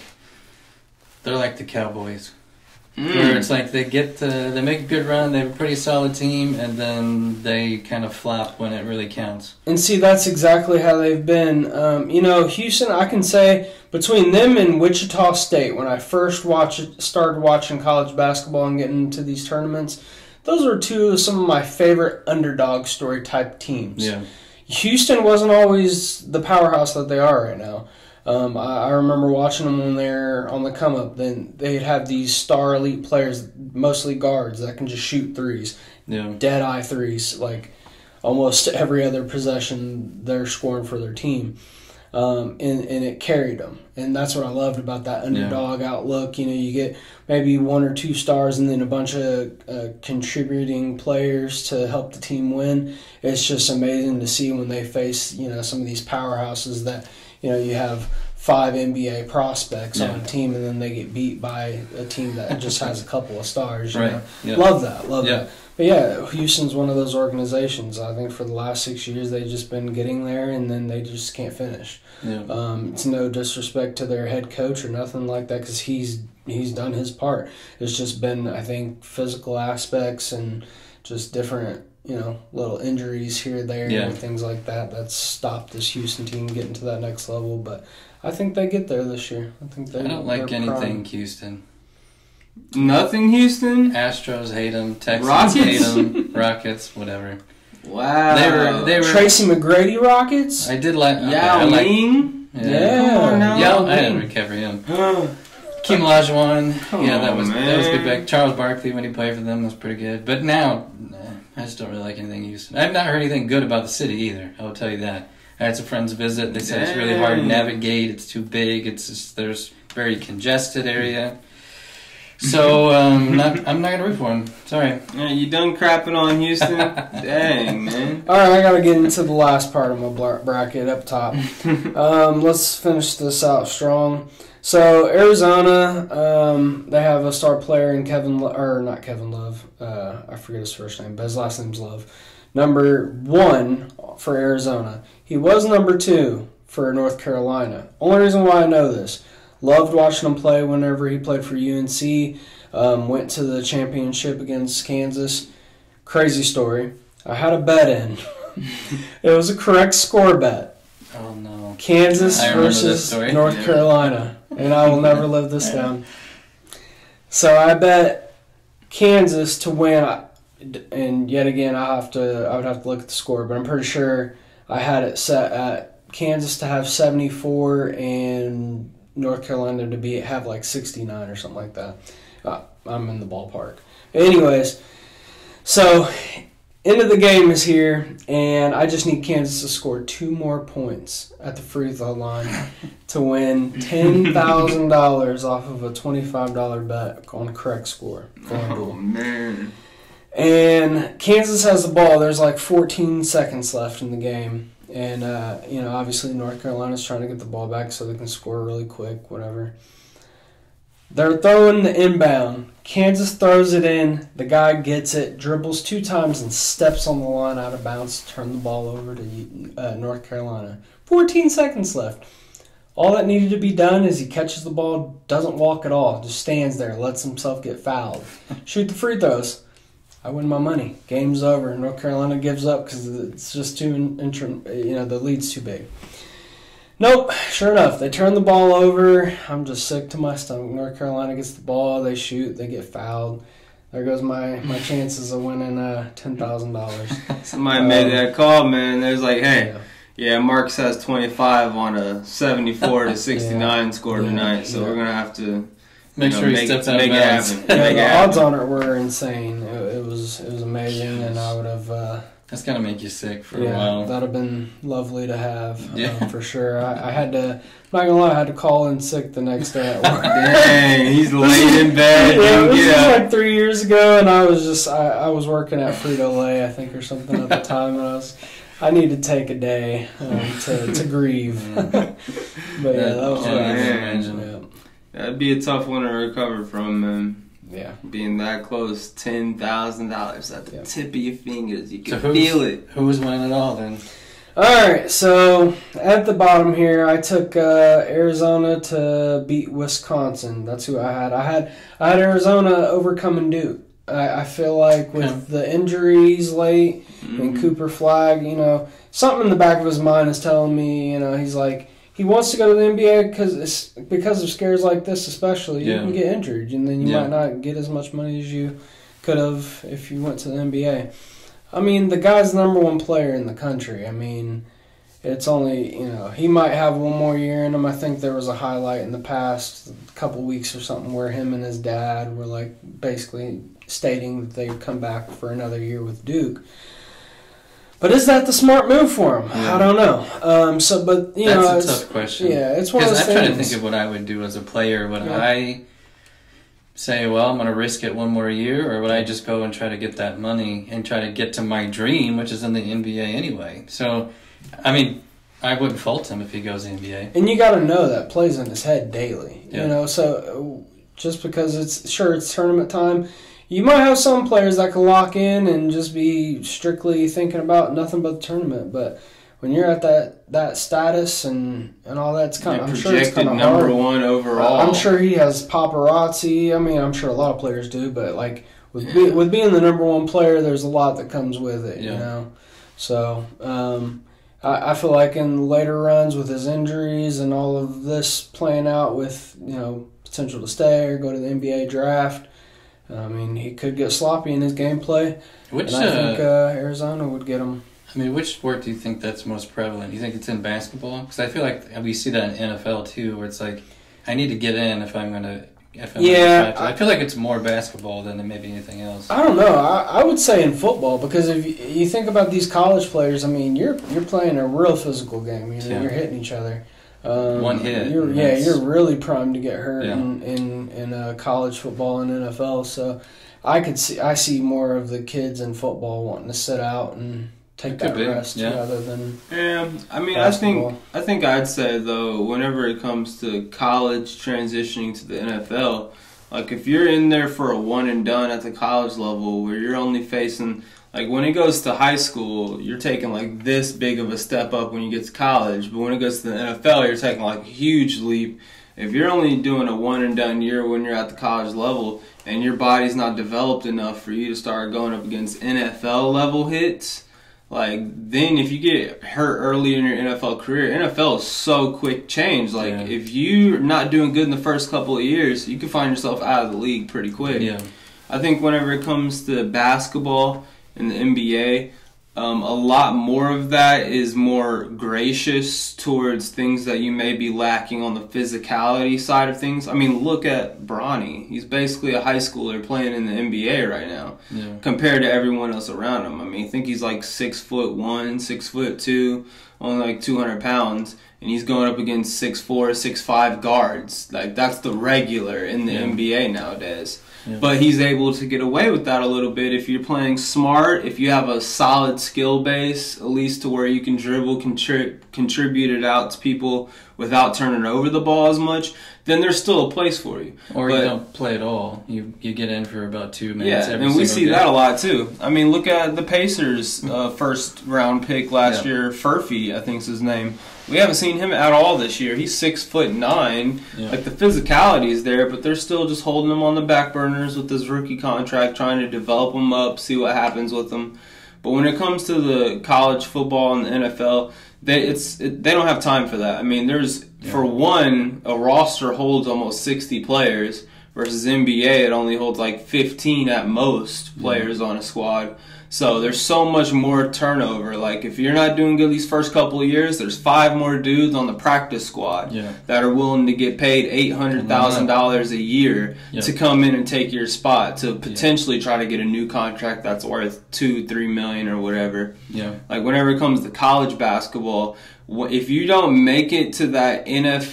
they're like the Cowboys. Where it's like they make a good run, they have a pretty solid team, and then they kind of flop when it really counts. And see, that's exactly how they've been. Houston, I can say, between them and Wichita State, when I first started watching college basketball and getting into these tournaments, those were some of my favorite underdog story type teams. Yeah. Houston wasn't always the powerhouse that they are right now. I remember watching them when they're on the come up. Then they'd have these star elite players, mostly guards, that can just shoot threes, dead eye threes. Like almost every other possession, they're scoring for their team, and it carried them. And that's what I loved about that underdog outlook. You get maybe 1 or 2 stars, and then a bunch of contributing players to help the team win. It's just amazing to see when they face some of these powerhouses that. You have 5 NBA prospects on a team, and then they get beat by a team that just has a couple of stars. Love that. But yeah, Houston's one of those organizations. I think for the last 6 years they've just been getting there, and then they just can't finish. Yeah. It's no disrespect to their head coach or nothing like that, because he's done his part. It's just been, I think, physical aspects and just different, little injuries here, there, and things like that that's stopped this Houston team getting to that next level. But I think they get there this year. I don't like anything Houston. Nothing Houston? Astros hate them. Texans Rockets? hate them. Rockets, whatever. Wow. They were Tracy McGrady Rockets? I did like... Yao Ming? Yeah. I didn't care for him. Kim Olajuwon. That was good back. Charles Barkley, when he played for them, was pretty good. But now, I just don't really like anything Houston. I've not heard anything good about the city either. I will tell you that. I had some friends visit. They said it's really hard to navigate. It's too big. There's very congested area. So I'm not gonna root for him. Sorry. Yeah, you done crapping on Houston? Dang, man. All right, I gotta get into the last part of my bracket up top. Let's finish this out strong. So Arizona, they have a star player in not Kevin Love. I forget his first name, but his last name's Love. Number 1 for Arizona. He was number 2 for North Carolina. Only reason why I know this. Loved watching him play whenever he played for UNC. Went to the championship against Kansas. Crazy story. I had a bet in. It was a correct score bet. Oh, no. Kansas versus North Carolina. And I will never live this down. So I bet Kansas to win. And yet again, I would have to look at the score. But I'm pretty sure I had it set at Kansas to have 74 and North Carolina to have like 69 or something like that. I'm in the ballpark. Anyways, so end of the game is here, and I just need Kansas to score 2 more points at the free throw line to win $10,000 off of a $25 bet on correct score. Oh, man. And Kansas has the ball. There's like 14 seconds left in the game. And, obviously North Carolina's trying to get the ball back so they can score really quick, whatever. They're throwing the inbound. Kansas throws it in. The guy gets it, dribbles 2 times, and steps on the line out of bounds to turn the ball over to North Carolina. 14 seconds left. All that needed to be done is he catches the ball, doesn't walk at all, just stands there, lets himself get fouled. Shoot the free throws. I win my money. Game's over. North Carolina gives up because it's just the lead's too big. Nope. Sure enough, they turn the ball over. I'm just sick to my stomach. North Carolina gets the ball. They shoot. They get fouled. There goes my chances of winning $10,000. Somebody made that call, man. They was like, hey, Marcus has 25 on a 74 to 69 score tonight, so we're going to have to... Make sure he steps out of bounds. The odds on it were insane. It was amazing, and I would have. That's gonna make you sick for a while. That'd have been lovely to have, for sure. I had to. I'm not gonna lie, I had to call in sick the next day at work. Dang, he's laying in bed. This was like 3 years ago, and I was working at Frito-Lay, I think, or something at the time, and I need to take a day to grieve. But that was amazing. That'd be a tough one to recover from, man. Yeah. Being that close, $10,000 at the tip of your fingers. You can feel it. Who was winning it all then? Alright, so at the bottom here, I took Arizona to beat Wisconsin. That's who I had. I had Arizona overcoming Duke. I feel like with the injuries late and Cooper Flag, something in the back of his mind is telling me, he's like, he wants to go to the NBA because of scares like this, especially. You can get injured, and then you might not get as much money as you could have if you went to the NBA. I mean, the guy's the number 1 player in the country. I mean, it's only, he might have 1 more year in him. I think there was a highlight in the past couple weeks or something where him and his dad were like basically stating that they'd come back for another year with Duke. But is that the smart move for him? Yeah. I don't know. That's a tough question. Yeah, it's one of those things. Because I'm trying to think of what I would do as a player. Would I say, well, I'm going to risk it 1 more year, or would I just go and try to get that money and try to get to my dream, which is in the NBA anyway? So, I mean, I wouldn't fault him if he goes to the NBA. And you got to know that plays in his head daily. So just because it's tournament time, you might have some players that can lock in and just be strictly thinking about nothing but the tournament, but when you're at that status and all that's kind of, I'm sure it's kind of number hard. one overall. I'm sure he has paparazzi. I mean, I'm sure a lot of players do, but like with being the number one player, there's a lot that comes with it, you know. So I feel like in the later runs with his injuries and all of this playing out with, you know, potential to stay or go to the NBA draft, I mean, he could get sloppy in his gameplay. And I think Arizona would get him. I mean, which sport do you think that's most prevalent? Do you think it's in basketball? Because I feel like we see that in NFL too, where it's like, I need to get in if I'm going to. I feel like it's more basketball than maybe anything else. I don't know. I would say in football, because if you think about these college players, I mean, you're playing a real physical game. You know, you're hitting each other. One hit. You're really primed to get hurt in college football and NFL. So I see more of the kids in football wanting to sit out and take that rest rather than I mean, basketball. I think I'd say though, whenever it comes to college transitioning to the NFL, like if you're in there for a one and done at the college level where you're only facing, like when it goes to high school, you're taking like this big of a step up when you get to college, but when it goes to the NFL, you're taking like a huge leap. If you're only doing a one and done year when you're at the college level and your body's not developed enough for you to start going up against NFL level hits, like, then if you get hurt early in your NFL career, NFL is so quick change. Like, if you're not doing good in the first couple of years, you can find yourself out of the league pretty quick. Yeah. I think whenever it comes to basketball and the NBA, a lot more of that is more gracious towards things that you may be lacking on the physicality side of things. I mean, look at Bronny. He's basically a high schooler playing in the NBA right now compared to everyone else around him. I mean, I think he's like 6'1", 6'2", only like 200 pounds, and he's going up against 6'4", 6'5" guards. Like, that's the regular in the NBA nowadays. Yeah. But he's able to get away with that a little bit if you're playing smart, if you have a solid skill base, at least to where you can dribble, contribute it out to people without turning over the ball as much, then there's still a place for you. Or you don't play at all. You get in for about 2 minutes every and we see game. that a lot too. I mean, look at the Pacers' first round pick last year, Furphy, I think's his name. We haven't seen him at all this year. He's 6'9". Yeah. Like, the physicality is there, but they're still just holding him on the back burners with this rookie contract, trying to develop him up, see what happens with him. But when it comes to the college football and the NFL, they don't have time for that. I mean, for one, a roster holds almost 60 players versus NBA, it only holds like 15 at most players on a squad. So there's so much more turnover. Like, if you're not doing good these first couple of years, there's 5 more dudes on the practice squad that are willing to get paid $800,000 a year to come in and take your spot to potentially try to get a new contract that's worth $2-3 million or whatever. Yeah. Like, whenever it comes to college basketball, if you don't make it to that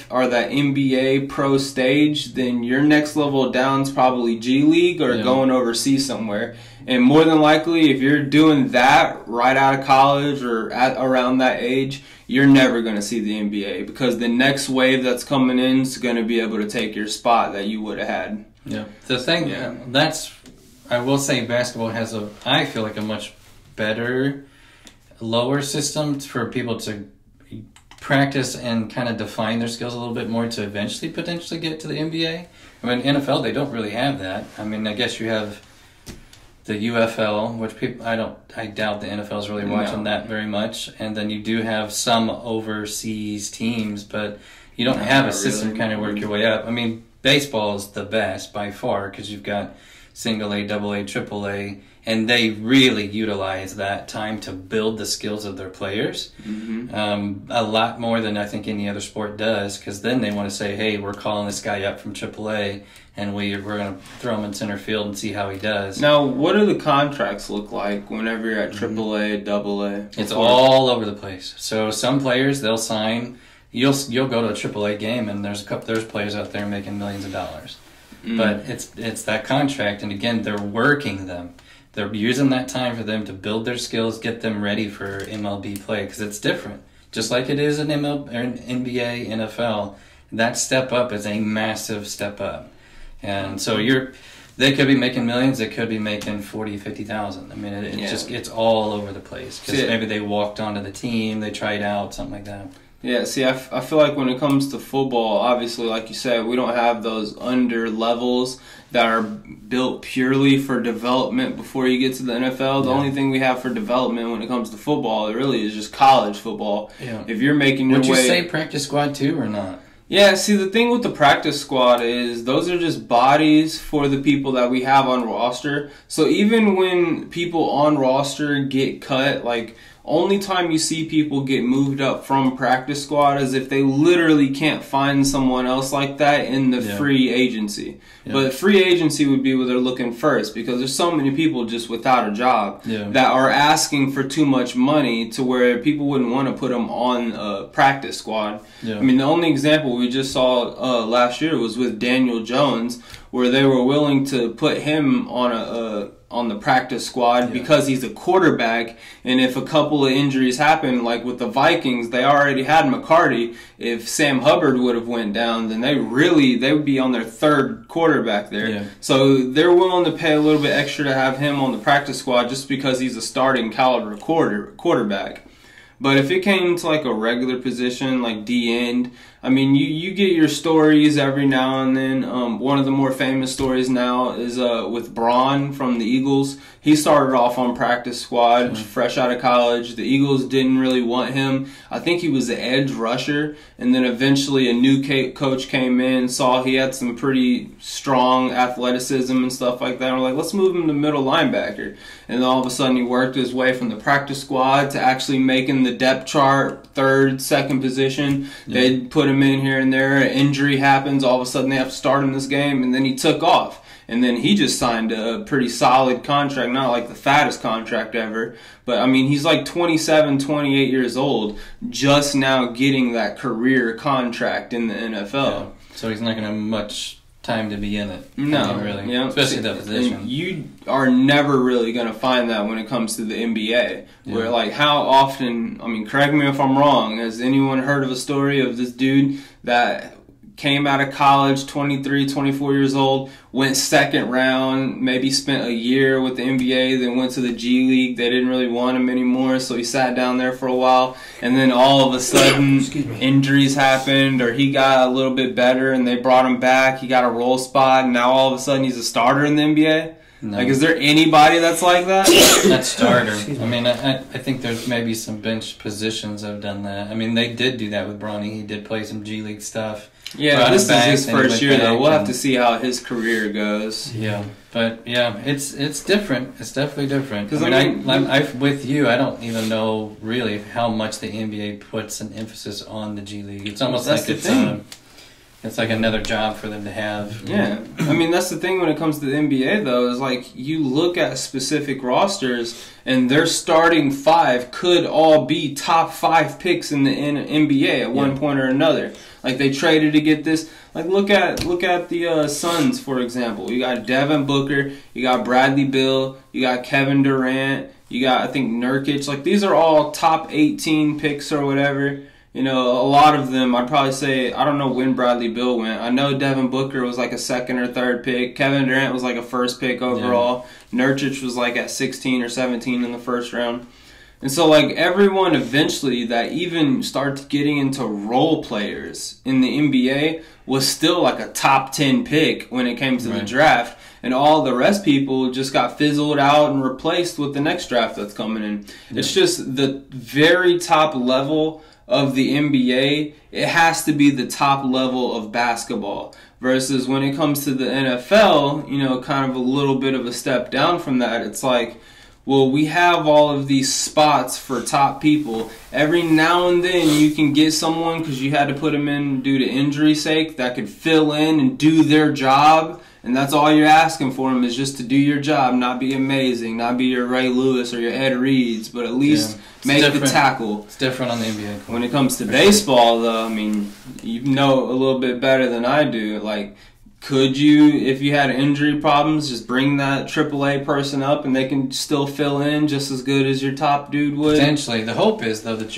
or that NBA pro stage, then your next level down is probably G League or going overseas somewhere. And more than likely, if you're doing that right out of college or around that age, you're never going to see the NBA because the next wave that's coming in is going to be able to take your spot that you would have had. Yeah. The thing, I will say basketball has I feel like a much better lower system for people to practice and kind of define their skills a little bit more to eventually potentially get to the NBA. I mean, NFL, they don't really have that. I mean, I guess you have the UFL, which I doubt the NFL is really watching that very much. And then you do have some overseas teams, but you don't have a system to kind of work your way up. I mean, baseball is the best by far because you've got single A, double A, triple A, and they really utilize that time to build the skills of their players a lot more than I think any other sport does, because then they want to say, hey, we're calling this guy up from AAA, and we're going to throw him in center field and see how he does. Now, what do the contracts look like whenever you're at AAA, AA? It's all over the place. So some players, they'll sign. You'll go to a AAA game, and there's players out there making millions of dollars. But it's that contract, and again, they're working them. They're using that time for them to build their skills, get them ready for MLB play, because it's different. Just like it is in NBA, NFL, that step up is a massive step up. And so They could be making millions. They could be making 40, 50,000. I mean, it's all over the place because maybe they walked onto the team, they tried out, something like that. Yeah, see, I feel like when it comes to football, obviously, like you said, we don't have those under levels that are built purely for development before you get to the NFL. The only thing we have for development when it comes to football, it really is just college football. Yeah. If you're making your way... Would you say practice squad too or not? Yeah, see, the thing with the practice squad is those are just bodies for the people that we have on roster. So even when people on roster get cut, like, only time you see people get moved up from practice squad is if they literally can't find someone else like that in the free agency. Yeah. But free agency would be where they're looking first because there's so many people just without a job that are asking for too much money to where people wouldn't want to put them on a practice squad. Yeah. I mean, the only example we just saw last year was with Daniel Jones, where they were willing to put him on the practice squad because he's a quarterback, and if a couple of injuries happen, like with the Vikings, they already had McCarty. If Sam Hubbard would have went down, then they would be on their third quarterback there. Yeah. So they're willing to pay a little bit extra to have him on the practice squad just because he's a starting caliber quarterback. But if it came to like a regular position like D-end, I mean, you get your stories every now and then. One of the more famous stories now is with Braun from the Eagles. He started off on practice squad, fresh out of college. The Eagles didn't really want him. I think he was the edge rusher, and then eventually a new coach came in, saw he had some pretty strong athleticism and stuff like that. And we're like, let's move him to middle linebacker. And then all of a sudden he worked his way from the practice squad to actually making the depth chart, third, second position. They'd put him in here and there. An injury happens. All of a sudden they have to start him this game, and then he took off. And then he just signed a pretty solid contract, not like the fattest contract ever. But, I mean, he's like 27, 28 years old, just now getting that career contract in the NFL. Yeah. So he's not going to have much time to be in it. No, really. Yeah. Especially that position. You are never really going to find that when it comes to the NBA. Where, like, how often, I mean, correct me if I'm wrong, has anyone heard of a story of this dude that came out of college, 23, 24 years old, went second round, maybe spent a year with the NBA, then went to the G League. They didn't really want him anymore, so he sat down there for a while. And then all of a sudden, injuries happened, or he got a little bit better, and they brought him back. He got a role spot, and now all of a sudden he's a starter in the NBA? No. Like, is there anybody that's like that? Not starter. I mean, I think there's maybe some bench positions that have done that. I mean, they did do that with Bronny. He did play some G League stuff. Yeah, this is his first year, though. We'll have to see how his career goes. Yeah, but yeah, it's different. It's definitely different. Because I mean, I'm with you. I don't even know really how much the NBA puts an emphasis on the G League. It's almost like it's like another job for them to have. Yeah, I mean that's the thing when it comes to the NBA though is like you look at specific rosters and their starting five could all be top 5 picks in the NBA at one point or another. Like they traded to get this. Like look at the Suns for example. You got Devin Booker, you got Bradley Beal, you got Kevin Durant, you got I think Nurkic. Like these are all top 18 picks or whatever. You know, a lot of them, I'd probably say, I don't know when Bradley Beal went. I know Devin Booker was like a second or third pick. Kevin Durant was like a first pick overall. Yeah. Nurkic was like at 16 or 17 in the first round. And so, like, everyone eventually that even starts getting into role players in the NBA was still like a top 10 pick when it came to the draft. And all the rest people just got fizzled out and replaced with the next draft that's coming in. Yeah. It's just the very top level of the NBA, it has to be the top level of basketball. Versus when it comes to the NFL, you know, kind of a little bit of a step down from that. It's like, well, we have all of these spots for top people. Every now and then you can get someone because you had to put them in due to injury sake that could fill in and do their job. And that's all you're asking for them is just to do your job, not be amazing, not be your Ray Lewis or your Ed Reeds, but at least make the tackle. It's different on the NBA. When it comes to baseball, though, I mean, you know a little bit better than I do. Like, could you, if you had injury problems, just bring that AAA person up and they can still fill in just as good as your top dude would? Potentially. The hope is, though, that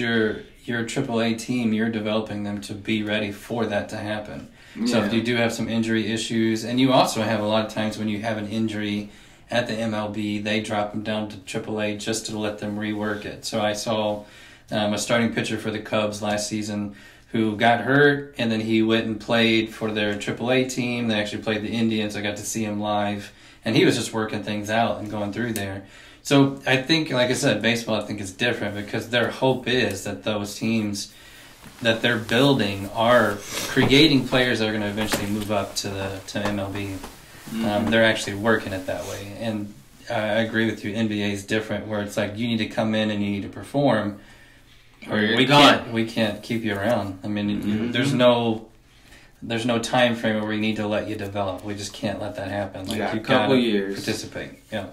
your AAA team, you're developing them to be ready for that to happen. Yeah. So if you do have some injury issues, and you also have a lot of times when you have an injury at the MLB, they drop them down to AAA just to let them rework it. So I saw a starting pitcher for the Cubs last season who got hurt, and then he went and played for their AAA team. They actually played the Indians. I got to see him live, and he was just working things out and going through there. So I think, like I said, baseball I think is different because their hope is that those teams that they're building are creating players that are going to eventually move up to MLB. They're actually working it that way. And I agree with you, NBA is different where it's like you need to come in and you need to perform or we can't keep you around. I mean, there's no time frame where we need to let you develop. We just can't let that happen. Like yeah, you've a couple got to years. participate. Yeah.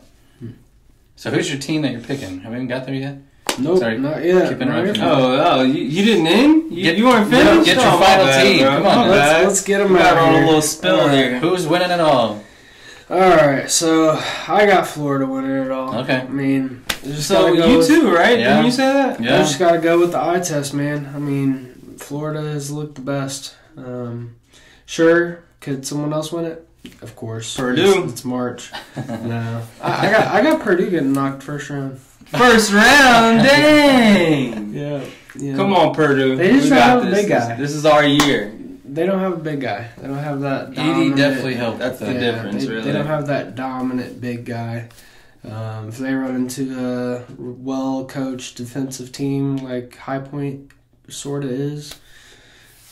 So who's your team that you're picking? Have we even got there yet? Nope, Sorry, not yet. keep interrupting you. You didn't end? You weren't finished? Get your final team. Bro. Come on, let's get them out on here. a little spill here. Who's winning it all? Alright, so I got Florida winning it all. Okay. I mean, just So you too, right? Yeah. Didn't you say that? I Yeah. just got to go with the eye test, man. I mean, Florida has looked the best. Sure, could someone else win it? Of course. Purdue. It's March. No. I got Purdue getting knocked first round. First round, dang! Yeah. Come on, Purdue. They just We don't got have a this. big guy. This is our year. They don't have a big guy. They don't have that Edie dominant. definitely helped. That's the with that. difference, really. They don't have that dominant big guy. If they run into a well-coached defensive team like High Point sort of is,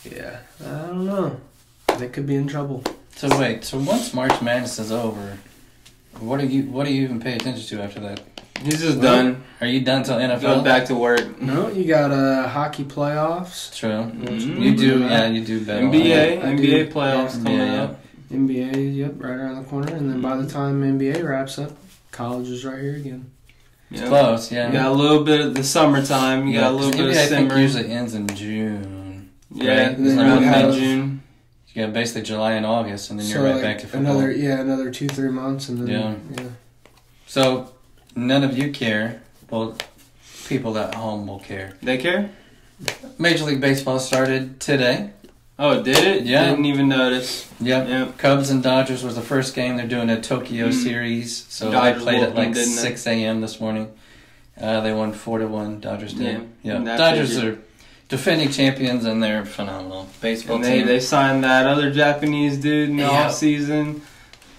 yeah, I don't know. They could be in trouble. So wait, so once March Madness is over, what do you even pay attention to after that? He's just done. Are you done till NFL? Goes back to work. No, you got hockey playoffs. True. Mhm. You do, yeah, you do bet. NBA, I do. NBA playoffs coming Yeah. up. NBA, yep, right around the corner. And then by the time NBA wraps up, college is right here again. It's Yeah. close, yeah. You got a little bit of the summertime. You got a little bit of NBA, I think simmering. usually ends in June. Yeah, right? And then around you have- mid-June. You got basically July and August, and then you're So, right like, back to football. another 2-3 months, and then Yeah. So none of you care. Well, people at home will care. They care? Major League Baseball started today. Oh, did it? Yeah. Didn't even notice. Yep. Yep. Cubs and Dodgers was the first game. They're doing a Tokyo series, so Dodgers they played at whooped like them, didn't they? 6 a.m. this morning. They won 4-1. Dodgers did. Yeah. That Dodgers figured. are defending champions, and they're phenomenal baseball And team. they signed that other Japanese dude in the Yeah. offseason.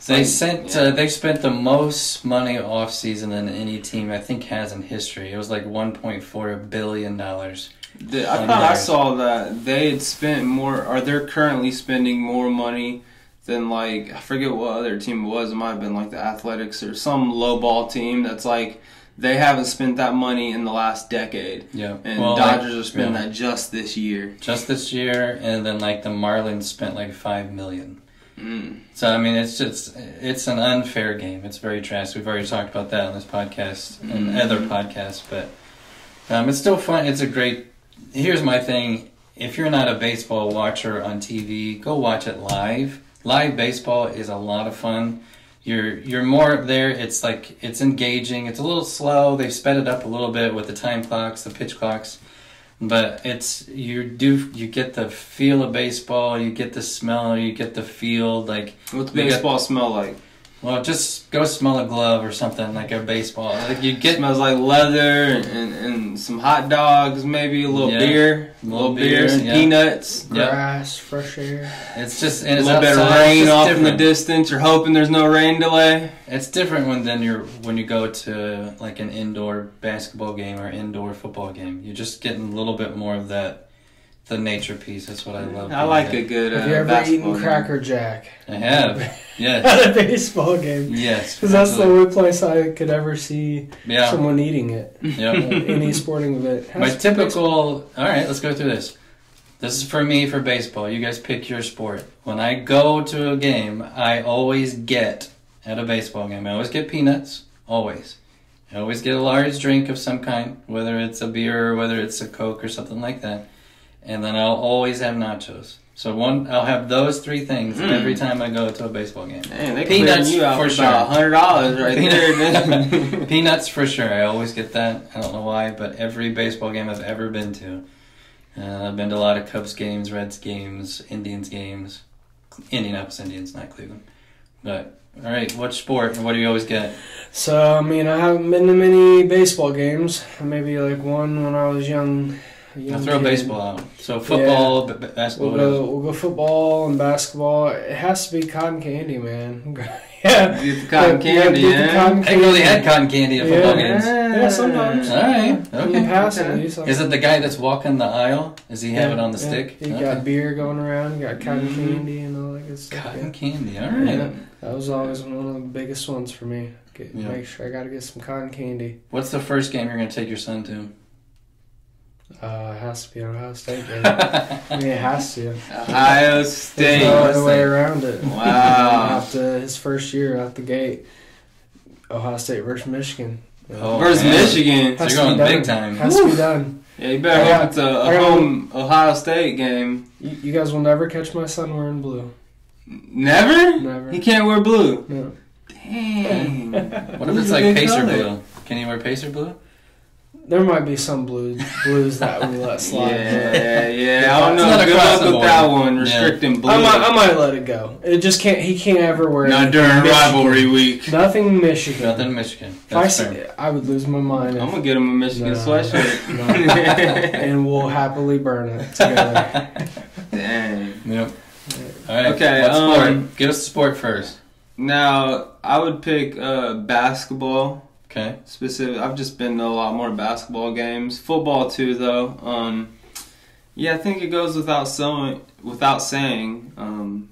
They spent the most money off season than any team I think has in history. It was like $1.4 billion. I thought I saw that they had spent more, or they're currently spending more money than, like, I forget what other team it was. It might have been like the Athletics or some low ball team that's like, they haven't spent that money in the last decade. Yeah, And well, Dodgers are spending that just this year. Just this year, and then like the Marlins spent like $5 million. Mm. So I mean, it's an unfair game. It's very trash. We've already talked about that on this podcast and other podcasts, but it's still fun. It's a great. Here's my thing: if you're not a baseball watcher on TV, go watch it live. Live baseball is a lot of fun. You're more there. It's like it's engaging. It's a little slow. They've sped it up a little bit with the time clocks, the pitch clocks. But you get the feel of baseball, you get the smell, you get the feel. Like What's baseball smell like? Well, just go smell a glove or something like a baseball. Like you get Smells like leather and some hot dogs, maybe a little beer, some peanuts, grass, fresh air. It's just a and it's little bit of outside. rain It's off different. in the distance. You're hoping there's no rain delay. It's different when you go to like an indoor basketball game or indoor football game. You're just getting a little bit more of the nature piece. That's what I love. I like a good Have you ever basketball eaten game. Cracker Jack? I have. Yes. At a baseball game. Yes. Because that's the only place I could ever see Yeah. someone eating it. Yep. Any sporting event. My typical. All right, let's go through this. This is for me for baseball. You guys pick your sport. When I go to a game, I always get at a baseball game. I always get peanuts. Always. I always get a large drink of some kind, whether it's a beer or whether it's a Coke or something like that. And then I'll always have nachos. So I'll have those three things every time I go to a baseball game. Man, they Peanuts clearing you out for for about $100 right there. Peanuts for sure. I always get that. I don't know why, but every baseball game I've ever been to. I've been to a lot of Cubs games, Reds games, Indians games. Indianapolis Indians, not Cleveland. But, all right, what sport and what do you always get? So, I mean, I haven't been to many baseball games. Maybe like one when I was young. I'll throw baseball out. So football, basketball. We'll go football and basketball. It has to be cotton candy, man. Yeah, get the cotton candy. I didn't know they had cotton candy at football games. Yeah, sometimes. All right, okay. Is it the guy that's walking the aisle? Does he have it on the stick? He got beer going around. Got cotton candy and all that good stuff. Cotton candy. All right. Yeah, that was always one of the biggest ones for me. Make sure I got to get some cotton candy. What's the first game you're going to take your son to? It has to be an Ohio State game. I mean, it has to. Ohio State. There's no other way around it. Wow. After his first year out the gate, Ohio State versus Michigan. Versus Michigan. So you're going big time. Has to be done. Yeah, you better hope it's a home Ohio State game. You guys will never catch my son wearing blue. Never? Never. He can't wear blue? No. Dang. What if it's like Pacer blue? Can you wear Pacer blue? There might be some blues that we let slide. Yeah. I don't know. Good luck with that one. Restricting blue. I might let it go. It just can't. He can't ever wear. Not during rivalry week. Nothing Michigan. Nothing Michigan. I would lose my mind. I'm gonna get him a Michigan sweatshirt. And we'll happily burn it together. Dang. Yep. All right. Okay. What sport? Give us the sport first. Now I would pick basketball. Okay. Specific. I've just been to a lot more basketball games. Football too, though. Yeah, I think it goes without saying.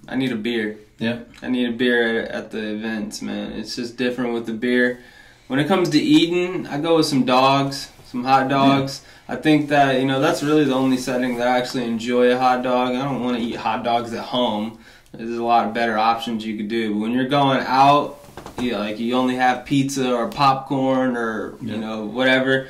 I need a beer. Yeah. I need a beer at the events, man. It's just different with the beer. When it comes to eating, I go with some dogs, some hot dogs. Yeah. I think that that's really the only setting that I actually enjoy a hot dog. I don't want to eat hot dogs at home. There's a lot of better options you could do. But when you're going out, you only have pizza or popcorn or whatever.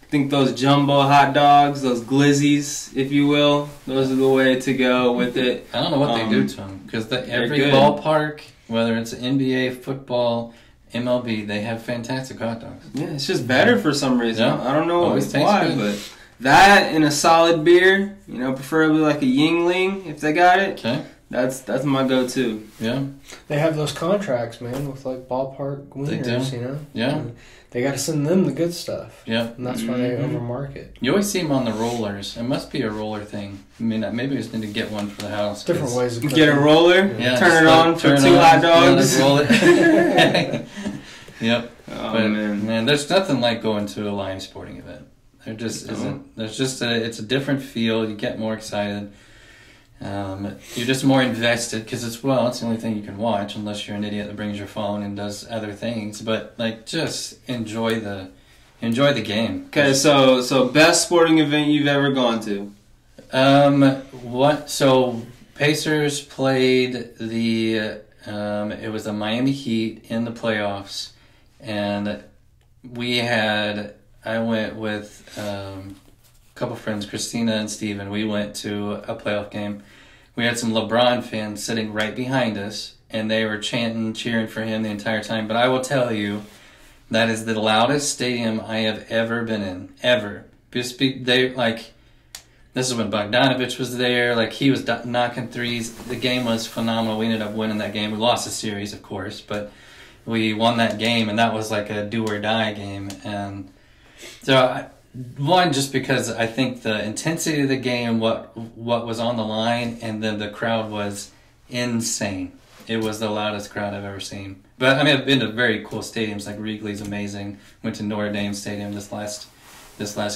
I think those jumbo hot dogs, those glizzies, if you will, those are the way to go with it. I don't know what they do to them because every ballpark, whether it's NBA, football, MLB, they have fantastic hot dogs. Yeah, it's just better for some reason. Yeah. I don't know why, but that and a solid beer, preferably like a Yingling if they got it. Okay. That's my go-to. Yeah. They have those contracts, man, with like ballpark winners, They do. Yeah. They got to send them the good stuff. Yeah. And that's why they overmarket. You always see them on the rollers. It must be a roller thing. I mean, maybe we just need to get one for the house. Different ways of get a roller, turn it on for 2 hot dogs. Roll it. Yep. Oh, but, man, there's nothing like going to a live sporting event. There just isn't. There's just it's a different feel. You get more excited. You're just more invested because it's the only thing you can watch unless you're an idiot that brings your phone and does other things. But just enjoy the game. Okay, so best sporting event you've ever gone to? So Pacers played the it was the Miami Heat in the playoffs, and I went with a couple friends, Christina and Steven. We went to a playoff game. We had some LeBron fans sitting right behind us, and they were chanting, cheering for him the entire time. But I will tell you, that is the loudest stadium I have ever been in, ever. This is when Bogdanovich was there. He was knocking threes. The game was phenomenal. We ended up winning that game. We lost the series, of course, but we won that game, and that was like a do-or-die game. And so, one, just because I think the intensity of the game, what was on the line, and then the crowd was insane. It was the loudest crowd I've ever seen. But, I mean, I've been to very cool stadiums, like Wrigley's amazing. Went to Notre Dame Stadium this last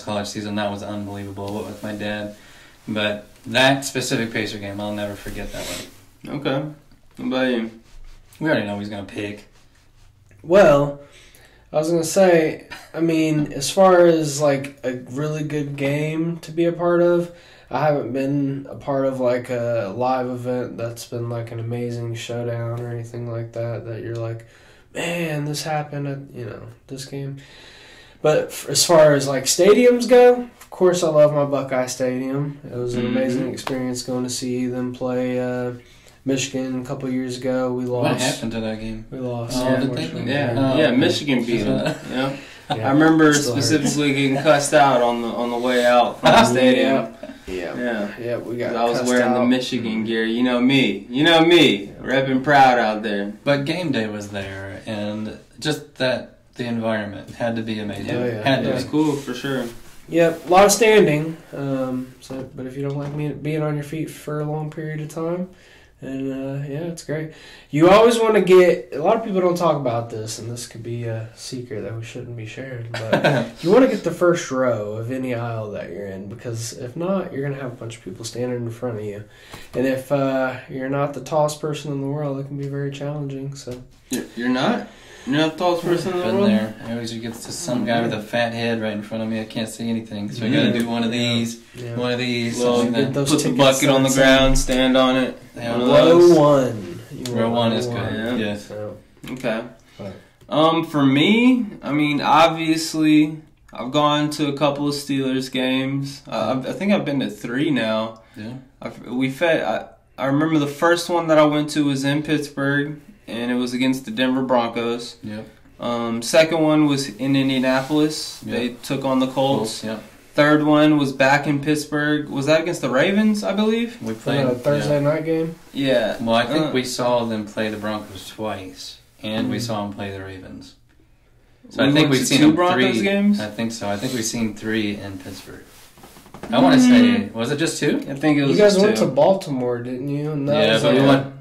college season. That was unbelievable with my dad. But that specific Pacer game, I'll never forget that one. Okay. What about you? We already know who he's going to pick. Well, I was going to say, I mean, as far as like a really good game to be a part of, I haven't been a part of like a live event that's been like an amazing showdown or anything like that you're like, man, this happened at, this game. But as far as like stadiums go, of course I love my Buckeye Stadium. It was an amazing experience going to see them play Michigan a couple years ago. We lost. What happened to that game? We lost. Michigan beat them. Yeah. I remember specifically getting cussed out on the way out from the stadium. Yeah, we got. I was wearing the Michigan gear. You know me, repping proud out there. But game day was there, and just the environment had to be amazing. It was cool for sure. Yep, a lot of standing. But if you don't like being on your feet for a long period of time, and it's great. You always want to get. A lot of people don't talk about this, and this could be a secret that we shouldn't be sharing. But you want to get the first row of any aisle that you're in, because if not, you're gonna have a bunch of people standing in front of you, and if you're not the tallest person in the world, it can be very challenging. So you're not. You're not the tallest person in the world? Been there. I always get to some guy with a fat head right in front of me. I can't see anything. So I got to do one of these, one of these. Well, put the bucket on the ground, stand on it. Row one. Row one is good. Yeah. Yes. Okay. For me, I mean, obviously, I've gone to a couple of Steelers games. I think I've been to 3 now. Yeah. I remember the first one that I went to was in Pittsburgh, and it was against the Denver Broncos. Yep. Second one was in Indianapolis. Yep. They took on the Colts. Yep. Third one was back in Pittsburgh. Was that against the Ravens, I believe? We played a Thursday night game? Yeah. Well, I think we saw them play the Broncos twice, and we saw them play the Ravens. So I think we've seen 2 them Broncos 3 games? I think so. I think we've seen 3 in Pittsburgh. I want to say, was it just 2? I think it was. You guys went 2. to Baltimore, didn't you? And that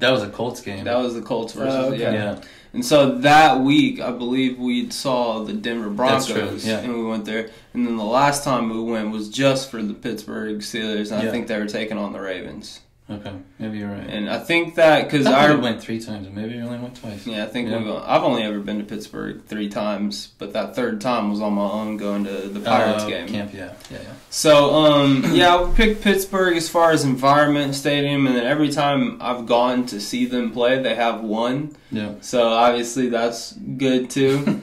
was a Colts game. That was the Colts versus yeah. And so that week, I believe we saw the Denver Broncos, That's true, yeah. and we went there. And then the last time we went was just for the Pittsburgh Steelers, and I think they were taking on the Ravens. Okay, maybe you're right. And I think that because I went 3 times, and maybe you only went twice. Yeah, I think I've only ever been to Pittsburgh 3 times, but that third time was on my own going to the Pirates game. Camp, yeah. So, I would pick Pittsburgh as far as environment, stadium, and then every time I've gone to see them play, they have won. Yeah. So obviously that's good too.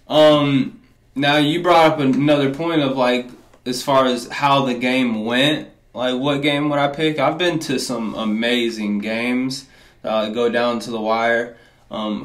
Now you brought up another point of like as far as how the game went. Like, what game would I pick? I've been to some amazing games that go down to the wire.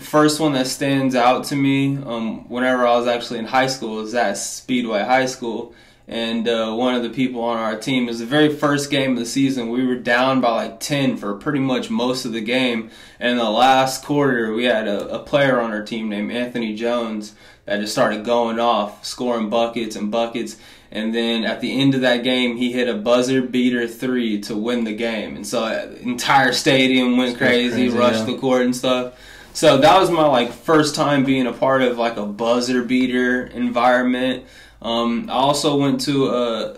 First one that stands out to me, whenever I was actually in high school, was at Speedway High School. And one of the people on our team, it was the very first game of the season. We were down by like 10 for pretty much most of the game. And in the last quarter, we had a player on our team named Anthony Jones that just started going off, scoring buckets and buckets. And then at the end of that game, he hit a buzzer beater 3 to win the game. And so the entire stadium went crazy, rushed the court and stuff. So that was my like first time being a part of like a buzzer beater environment. I also went to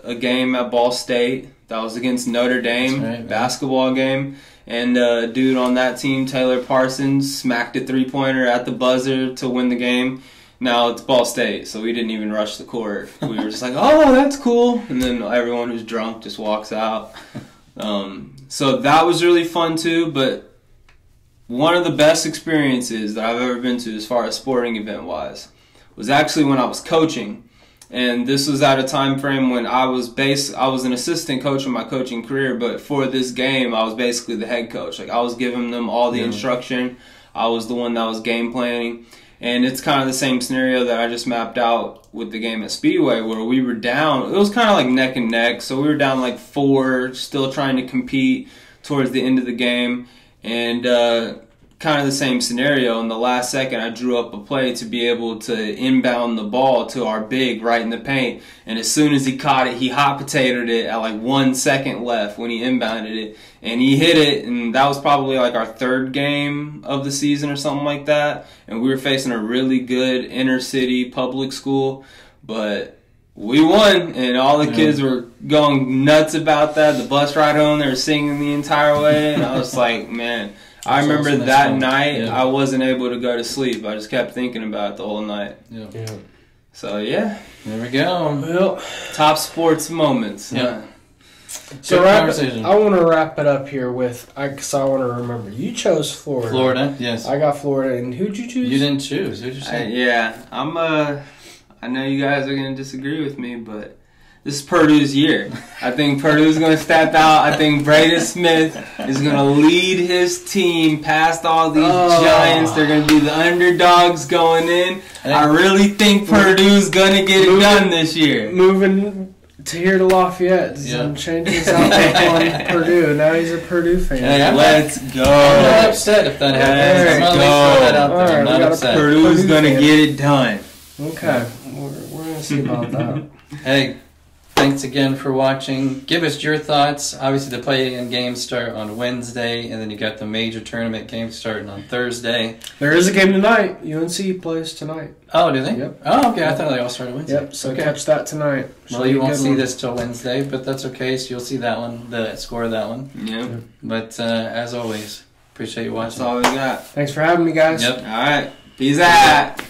a game at Ball State that was against Notre Dame, basketball game. And dude on that team, Taylor Parsons, smacked a 3-pointer at the buzzer to win the game. Now, it's Ball State, so we didn't even rush the court. We were just like, oh, that's cool. And then everyone who's drunk just walks out. So that was really fun, too. But one of the best experiences that I've ever been to as far as sporting event-wise was actually when I was coaching. And this was at a time frame when I was an assistant coach in my coaching career, but for this game, I was basically the head coach. Like, I was giving them all the instruction. I was the one that was game planning. And it's kind of the same scenario that I just mapped out with the game at Speedway, where we were down. It was kind of like neck and neck. So we were down like 4, still trying to compete towards the end of the game. And kind of the same scenario. In the last second, I drew up a play to be able to inbound the ball to our big right in the paint. And as soon as he caught it, he hot potatoed it at like 1 second left when he inbounded it. And he hit it, and that was probably like our 3rd game of the season or something like that. And we were facing a really good inner city public school. But we won, and all the kids were going nuts about that. The bus ride home, they were singing the entire way. And I was like, man, I remember that night I wasn't able to go to sleep. I just kept thinking about it the whole night. So, yeah. There we go. Well, top sports moments. Yeah. So I want to wrap it up here with, because I want to remember. You chose Florida. Florida, yes. I got Florida, and who'd you choose? You didn't choose. Who'd you say? I know you guys are going to disagree with me, but this is Purdue's year. I think Purdue's going to step out. I think Braden Smith is going to lead his team past all these giants. They're going to be the underdogs going in. I really think Purdue's going to get it done this year. Moving here to Lafayette. Some changes out on Purdue. Now he's a Purdue fan. Hey, let's go. I'm not upset if that happens. Let's I'm go. That out there. I'm not upset. Purdue's going to get it done. Okay. We're going to see about that. Hey, thanks again for watching. Give us your thoughts. Obviously, the play-in games start on Wednesday, and then you got the major tournament games starting on Thursday. There is a game tonight. UNC plays tonight. Oh, do they? Yep. Oh, okay. I thought they all started Wednesday. Yep, so catch that tonight. Well, you won't see this till Wednesday, but that's okay. So you'll see that one, the score of that one. Yep. But as always, appreciate you watching. That's all we got. Thanks for having me, guys. Yep. All right. Peace out.